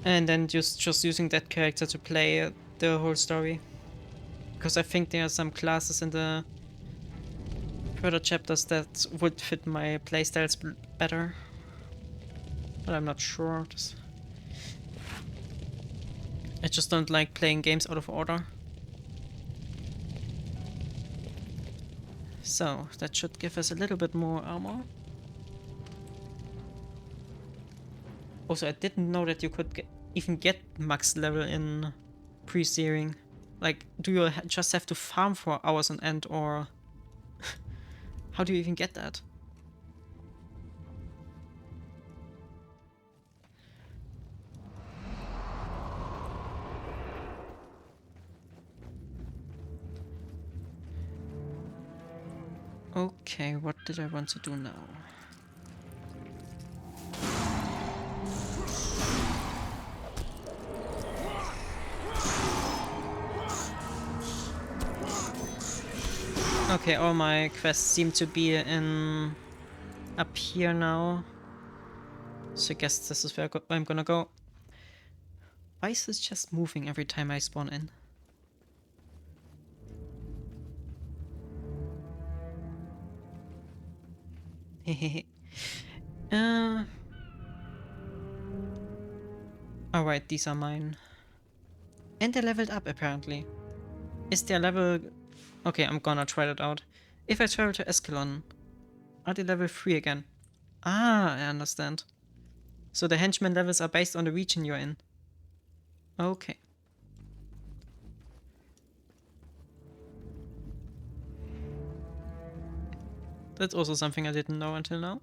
And then just using that character to play the whole story. Because I think there are some classes in the further chapters that would fit my playstyles better. But I'm not sure. I just don't like playing games out of order. So, that should give us a little bit more armor. Also, I didn't know that you could even get max level in pre-searing. Like, do you just have to farm for hours on end, or how do you even get that? Okay, what did I want to do now? Okay, all my quests seem to be in up here now. So I guess this is where I'm gonna go. Why is this just moving every time I spawn in? Hehehe. uh... Alright, these are mine. And they leveled up, apparently. Is their level... Okay, I'm gonna try that out. If I travel to Escalon, are they level 3 again? Ah, I understand. So the henchman levels are based on the region you're in. Okay. That's also something I didn't know until now.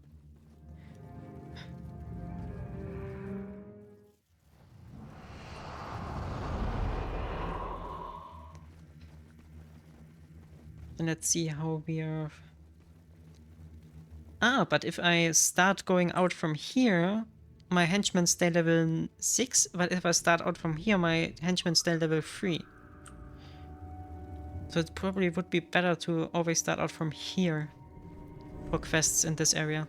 And let's see how we are... Ah, but if I start going out from here, my henchmen stay level 6, but if I start out from here, my henchmen stay level 3. So it probably would be better to always start out from here for quests in this area.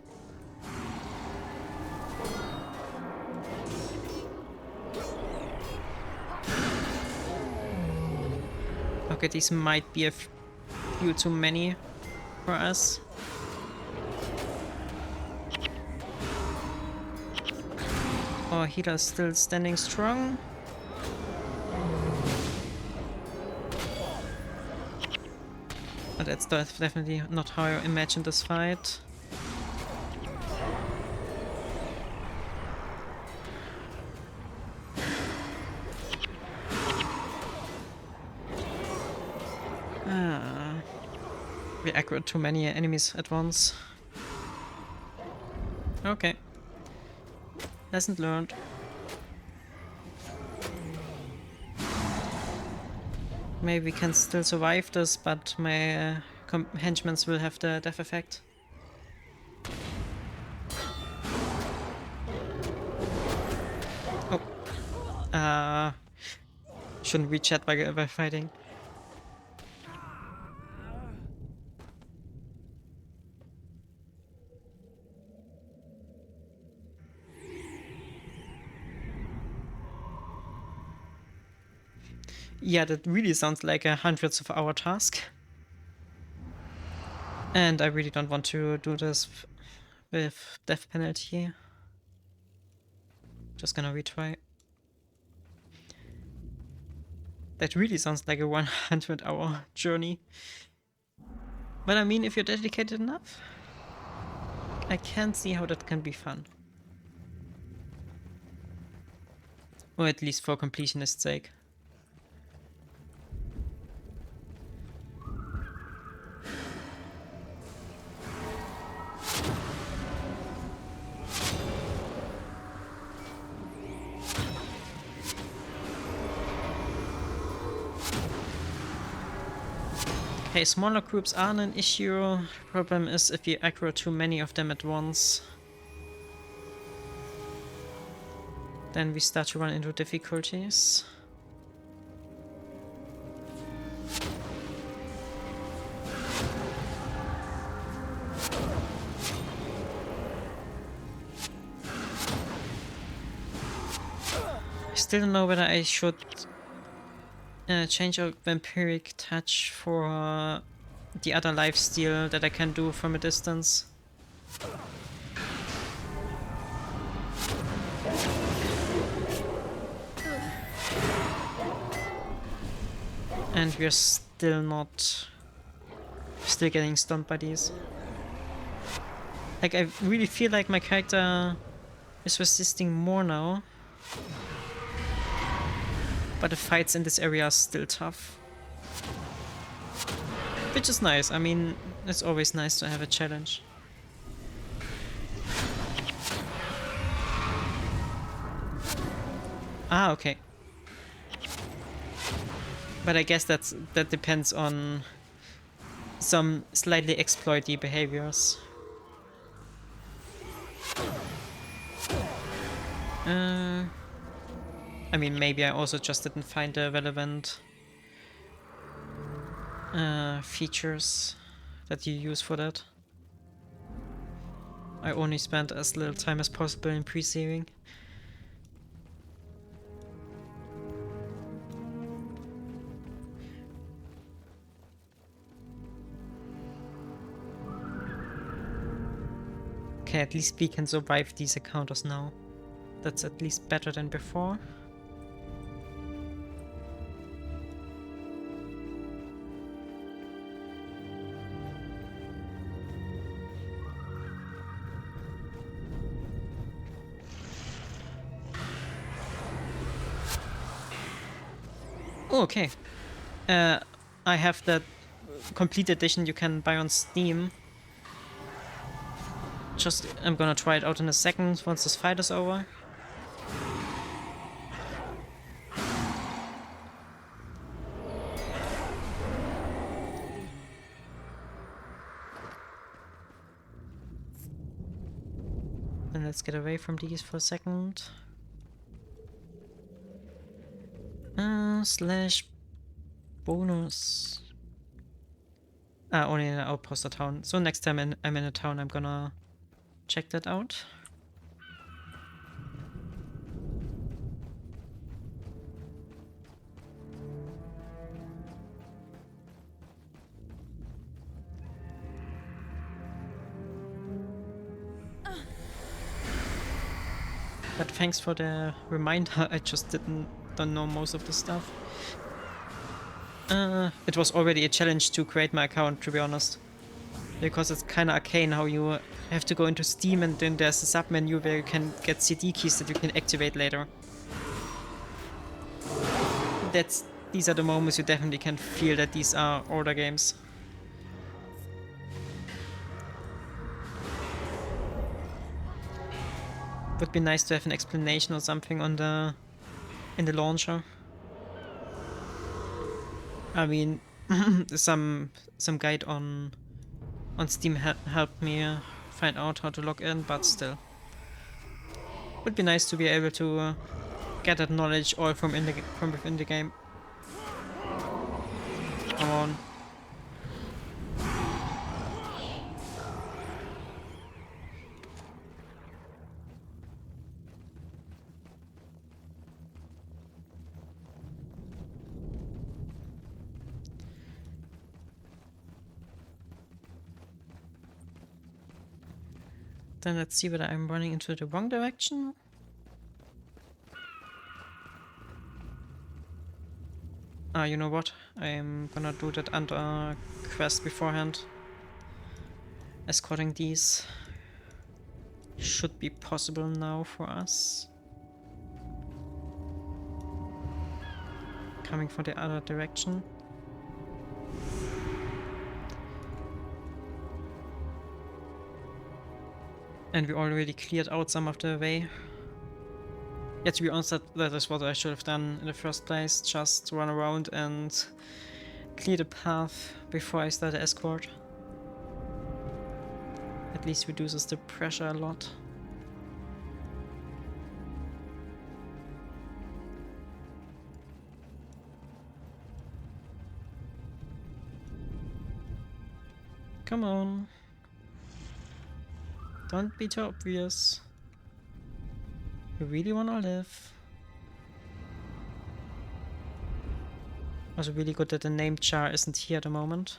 Okay, these might be a few too many for us. Our healer's still standing strong. But that's definitely not how I imagined this fight. Ah, we aggroed too many enemies at once. Okay. Lesson learned. Maybe we can still survive this, but my henchmen will have the death effect. Oh. Shouldn't reach that by fighting. Yeah, that really sounds like a hundreds of hour task. And I really don't want to do this with death penalty. Just gonna retry. That really sounds like a 100-hour journey. But I mean, if you're dedicated enough, I can't see how that can be fun. Or at least for completionist's sake. Okay, smaller groups aren't an issue. Problem is if you aggro too many of them at once. Then we start to run into difficulties. I still don't know whether I should change a vampiric touch for the other lifesteal that I can do from a distance. And we're still getting stunned by these. Like, I really feel like my character is resisting more now. But the fights in this area are still tough. Which is nice. I mean, it's always nice to have a challenge. Ah, okay. But I guess that depends on some slightly exploity behaviors. I mean, maybe I also just didn't find the relevant features. that you use for that. I only spent as little time as possible in pre-searing. Okay, at least we can survive these encounters now. That's at least better than before. Oh, okay. I have that complete edition you can buy on Steam. I'm gonna try it out in a second once this fight is over. Then let's get away from these for a second. Slash bonus. Only in an outpost or town. So next time I'm in a town, I'm gonna check that out. But thanks for the reminder. I just don't know most of the stuff. It was already a challenge to create my account, to be honest. Because it's kinda arcane how you have to go into Steam and then there's a sub-menu where you can get CD keys that you can activate later. These are the moments you definitely can feel that these are older games. Would be nice to have an explanation or something on in the launcher. I mean, some guide on Steam helped me find out how to log in, but still, would be nice to be able to get that knowledge all from within the game. Come on. Then let's see whether I'm running into the wrong direction. You know what? I'm gonna do that under quest beforehand. Escorting these should be possible now for us. Coming from the other direction. And we already cleared out some of the way. Yeah, to be honest, that is what I should have done in the first place. Just run around and clear the path before I start the escort. At least reduces the pressure a lot. Come on. Don't be too obvious. You really wanna live. Also really good that the named Char isn't here at the moment.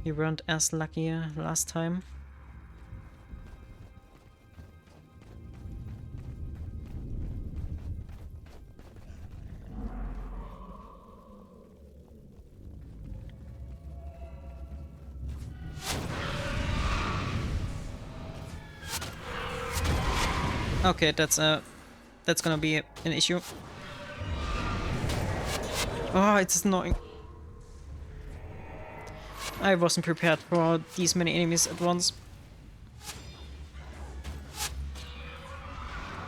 We weren't as lucky last time. Okay, that's gonna be an issue. Oh, it's annoying. I wasn't prepared for these many enemies at once.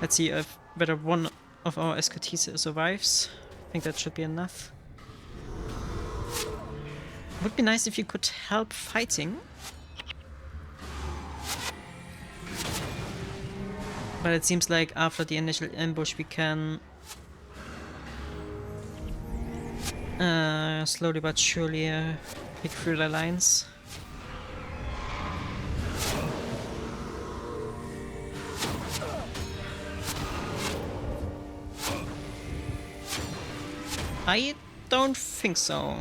Let's see if whether one of our escortees survives. I think that should be enough. Would be nice if you could help fighting. But it seems like after the initial ambush we can slowly but surely pick through the lines. I don't think so.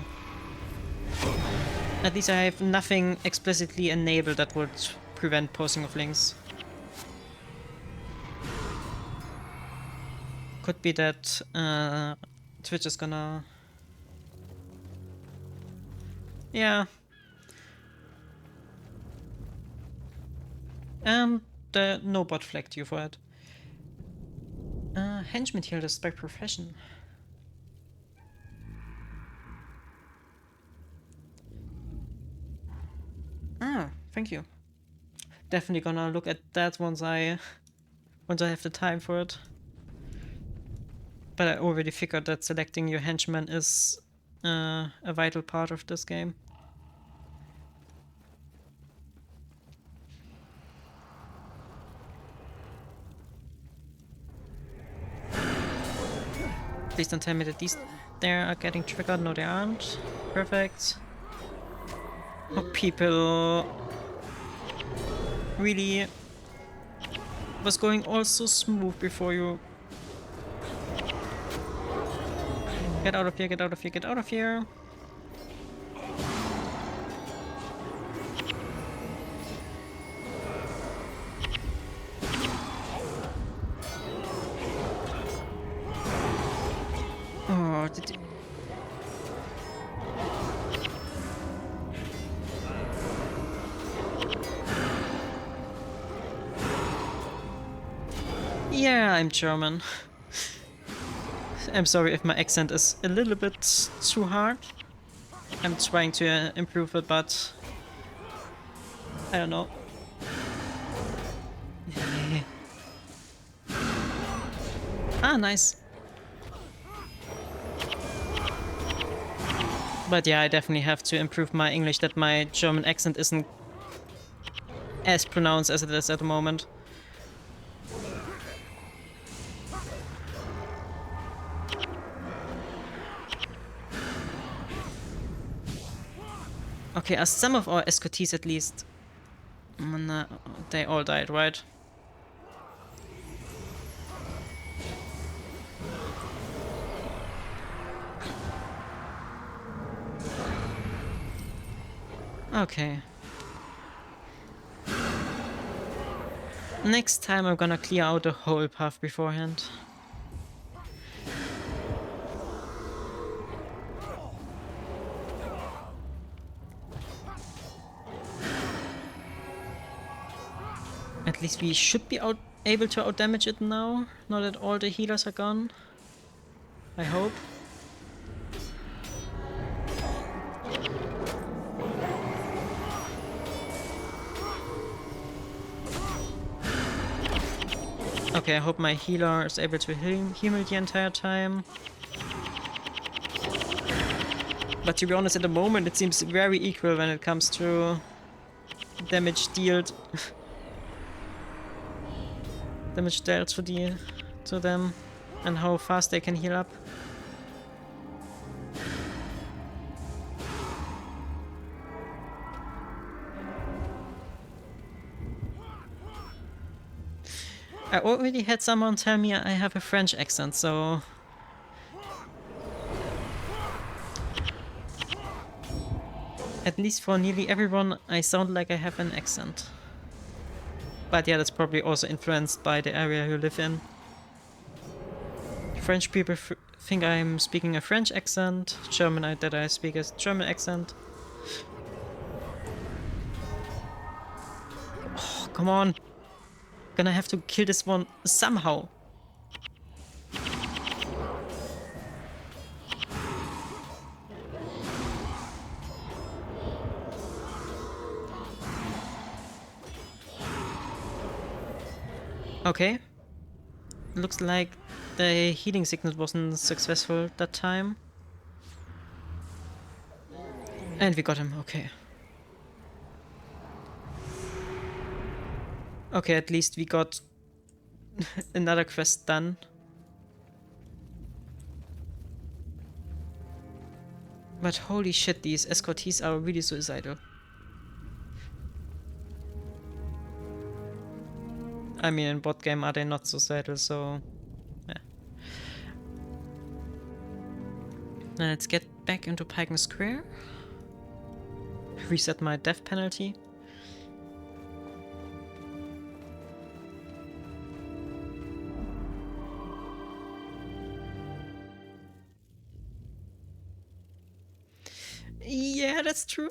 At least I have nothing explicitly enabled that would prevent posting of links. Could be that Twitch is gonna... Yeah. The no bot flagged you for it. Henchman here, the spec profession. Ah, thank you. Definitely gonna look at that once I have the time for it. But I already figured that selecting your henchman is a vital part of this game. Please don't tell me that these there are getting triggered. No, they aren't. Perfect. Hope people really was going all so smooth before you. Get out of here, get out of here, get out of here. Oh, did you... Yeah, I'm German. I'm sorry if my accent is a little bit too hard. I'm trying to improve it, but I don't know. Ah, nice. But yeah, I definitely have to improve my English, that my German accent isn't as pronounced as it is at the moment. Okay, are some of our escortees at least... Nah, they all died, right? Okay. Next time I'm gonna clear out the whole path beforehand. At least we should be able to outdamage it now that all the healers are gone. I hope. Okay, I hope my healer is able to heal me the entire time. But to be honest, at the moment it seems very equal when it comes to damage dealt. Damage dealt to them and how fast they can heal up. I already had someone tell me I have a French accent, so... At least for nearly everyone, I sound like I have an accent. But yeah, that's probably also influenced by the area you live in. French people think I'm speaking a French accent, German that I speak a German accent. Oh, come on! Gonna have to kill this one somehow. Okay. Looks like the healing signal wasn't successful that time. And we got him, okay. Okay, at least we got another quest done. But holy shit, these escortees are really suicidal. I mean, in bot game are they not suicidal, so yeah. Now let's get back into Python Square. Reset my death penalty. Yeah, that's true.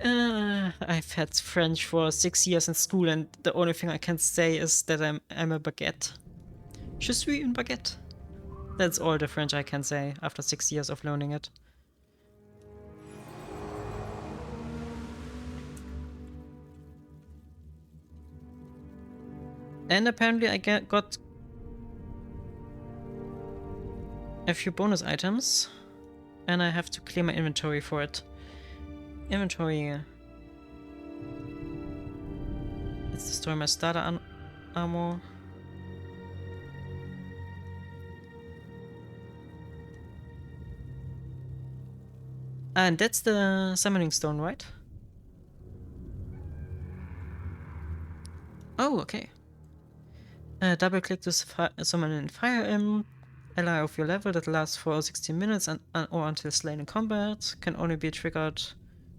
I've had French for 6 years in school, and the only thing I can say is that I'm a baguette. Je suis une baguette. That's all the French I can say after 6 years of learning it. And apparently I got a few bonus items, and I have to clear my inventory for it. Inventory. Let's destroy my starter ammo. And that's the summoning stone, right? Oh, okay. Double click to summon in Fire Imp. Ally of your level that lasts for 16 minutes or until slain in combat. Can only be triggered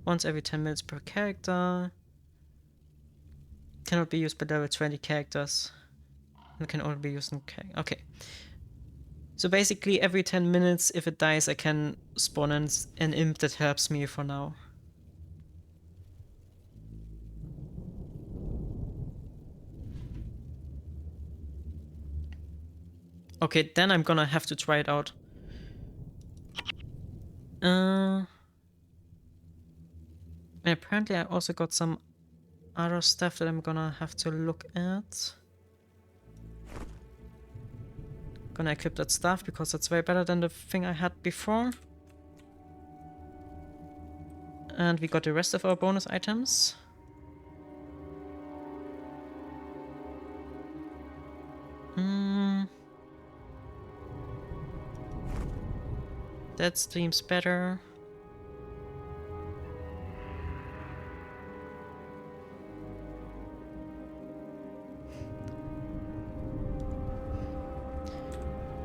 once every 10 minutes per character. Cannot be used by level 20 characters. And can only be used in okay. So basically every 10 minutes, if it dies, I can spawn an imp that helps me for now. Okay, then I'm gonna have to try it out. And apparently I also got some other stuff that I'm gonna have to look at. Gonna equip that stuff because that's way better than the thing I had before. And we got the rest of our bonus items. That seems better.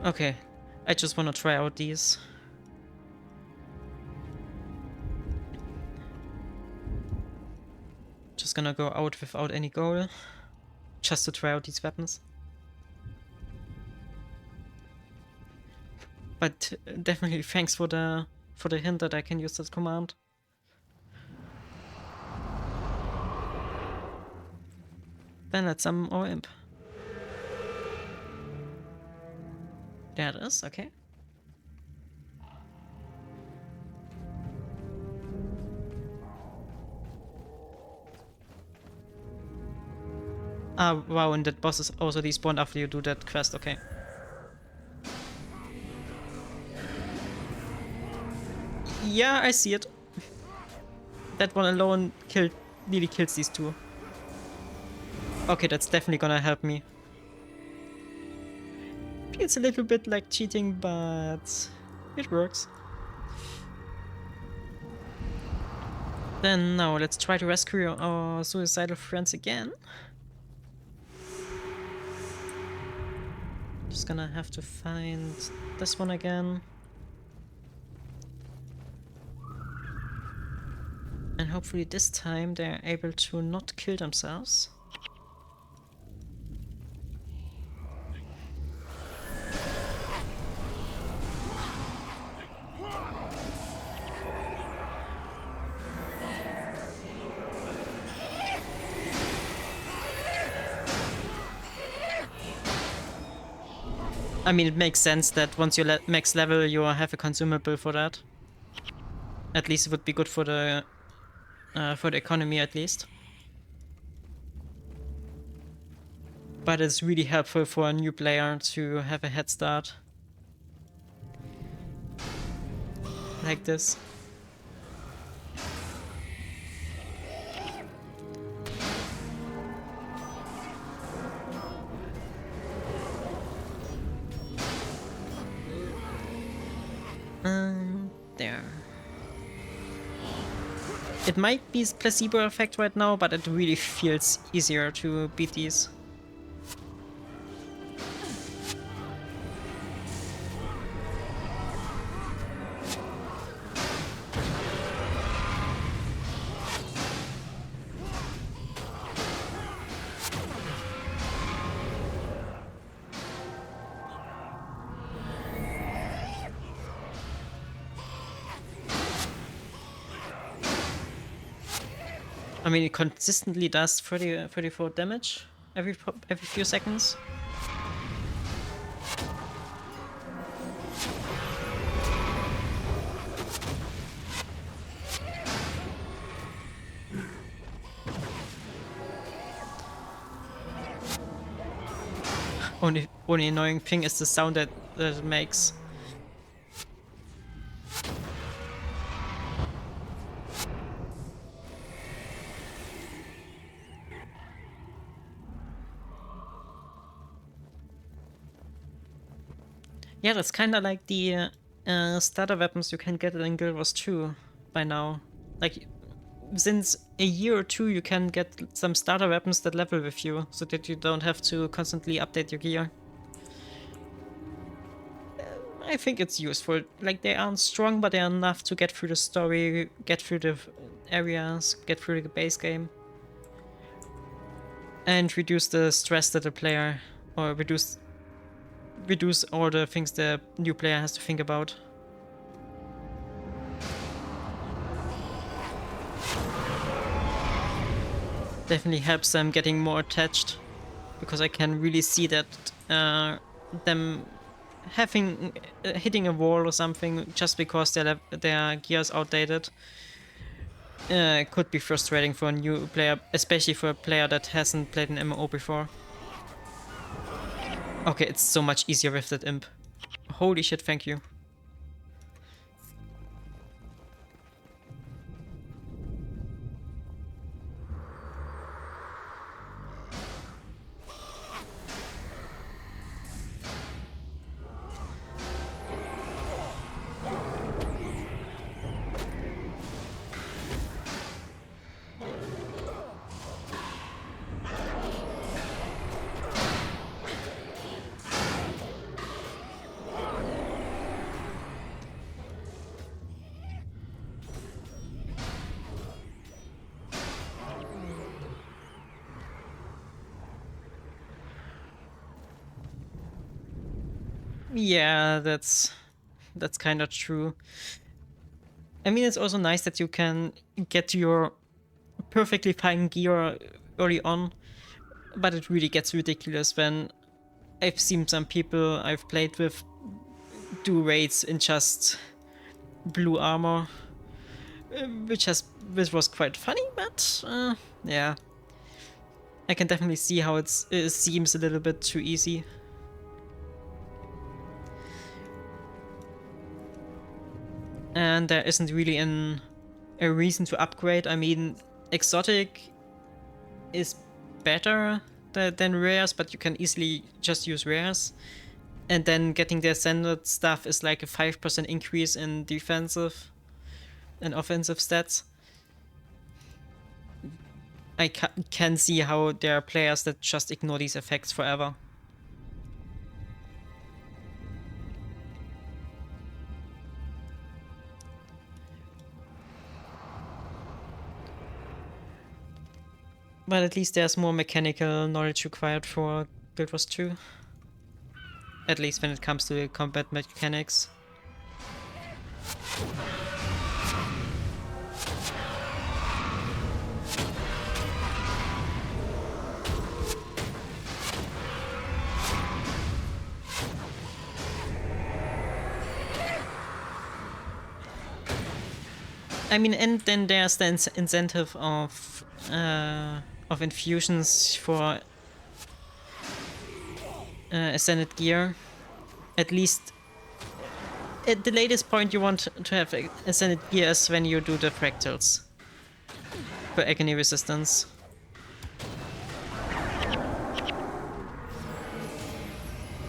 Okay, I just want to try out these. Just gonna go out without any goal, just to try out these weapons. But definitely thanks for the hint that I can use that command. Then let's summon our imp. There it is, okay. Ah, wow, and that boss is also despawned after you do that quest, okay. Yeah, I see it. That one alone nearly kills these two. Okay, that's definitely gonna help me. Feels a little bit like cheating, but it works. Then now let's try to rescue our suicidal friends again. Just gonna have to find this one again. And hopefully this time they're able to not kill themselves. I mean, it makes sense that once you max level, you have a consumable for that. At least it would be good for the economy, at least. But it's really helpful for a new player to have a head start. Like this. It might be placebo effect right now, but it really feels easier to beat these. I mean, it consistently does 34 damage every few seconds. Only annoying thing is the sound that it makes. Yeah, that's kind of like the starter weapons you can get in Guild Wars 2 by now. Like, since a year or two, you can get some starter weapons that level with you, so that you don't have to constantly update your gear. I think it's useful. Like, they aren't strong, but they are enough to get through the story, get through the areas, get through the base game. And reduce the stress that the player, or reduce all the things the new player has to think about. Definitely helps them getting more attached, because I can really see that them having hitting a wall or something just because their gear's outdated could be frustrating for a new player, especially for a player that hasn't played an MMO before. Okay, it's so much easier with that imp. Holy shit, thank you. Yeah, that's kind of true. I mean, it's also nice that you can get your perfectly fine gear early on, but it really gets ridiculous when I've seen some people I've played with do raids in just blue armor, which was quite funny, but yeah, I can definitely see how it seems a little bit too easy. And there isn't really a reason to upgrade. I mean, exotic is better than rares, but you can easily just use rares. And then getting the ascended stuff is like a 5% increase in defensive and offensive stats. I can see how there are players that just ignore these effects forever. But at least there's more mechanical knowledge required for Guild Wars 2. At least when it comes to the combat mechanics. I mean, and then there's the incentive of infusions for ascended gear. At least at the latest point you want to have ascended gear is when you do the fractals for agony resistance.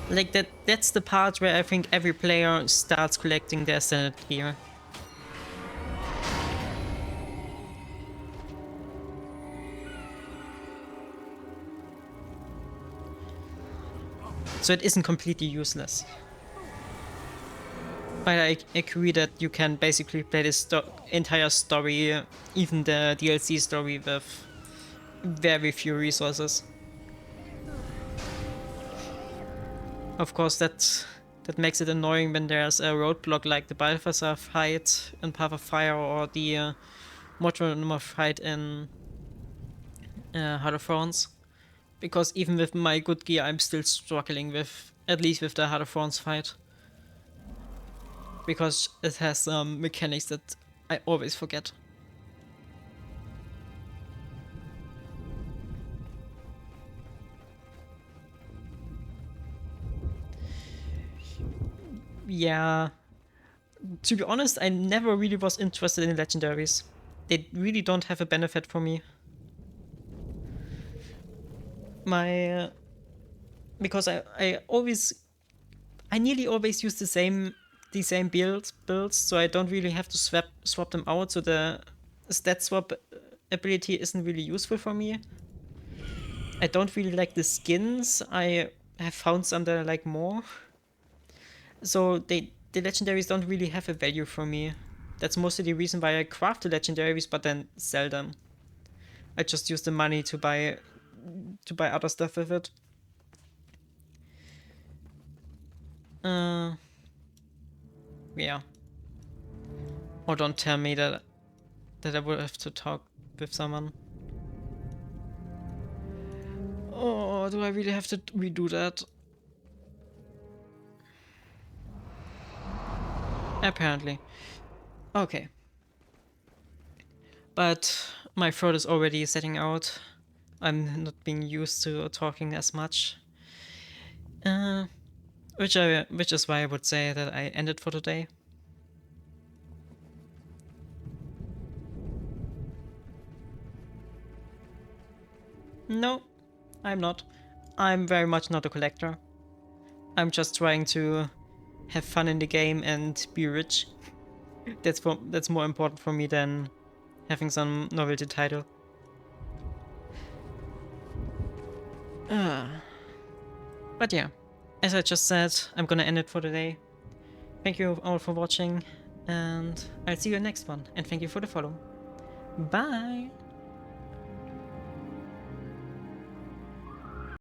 Like that's the part where I think every player starts collecting their ascended gear. So it isn't completely useless. But I agree that you can basically play this entire story, even the DLC story, with very few resources. Of course, that makes it annoying when there's a roadblock like the Balthasar fight in Path of Fire or the Mortimer fight in Heart of Thorns. Because even with my good gear, I'm still struggling with, at least with the Heart of Thorns fight. Because it has some mechanics that I always forget. Yeah. To be honest, I never really was interested in legendaries. They really don't have a benefit for me. Because I nearly always use the same builds, so I don't really have to swap them out, so the stat swap ability isn't really useful for me. I don't really like the skins. I have found some that I like more. So the legendaries don't really have a value for me. That's mostly the reason why I craft the legendaries but then sell them. I just use the money to buy other stuff with it. Yeah. Or don't tell me that I will have to talk with someone. Oh, do I really have to redo that? Apparently. Okay. But my throat is already setting out. I'm not being used to talking as much. Which is why I would say that I ended for today. No, I'm not. I'm very much not a collector. I'm just trying to have fun in the game and be rich. That's more important for me than having some novelty title. But yeah, as I just said, I'm gonna end it for today. Thank you all for watching, and I'll see you in the next one, and thank you for the follow. Bye!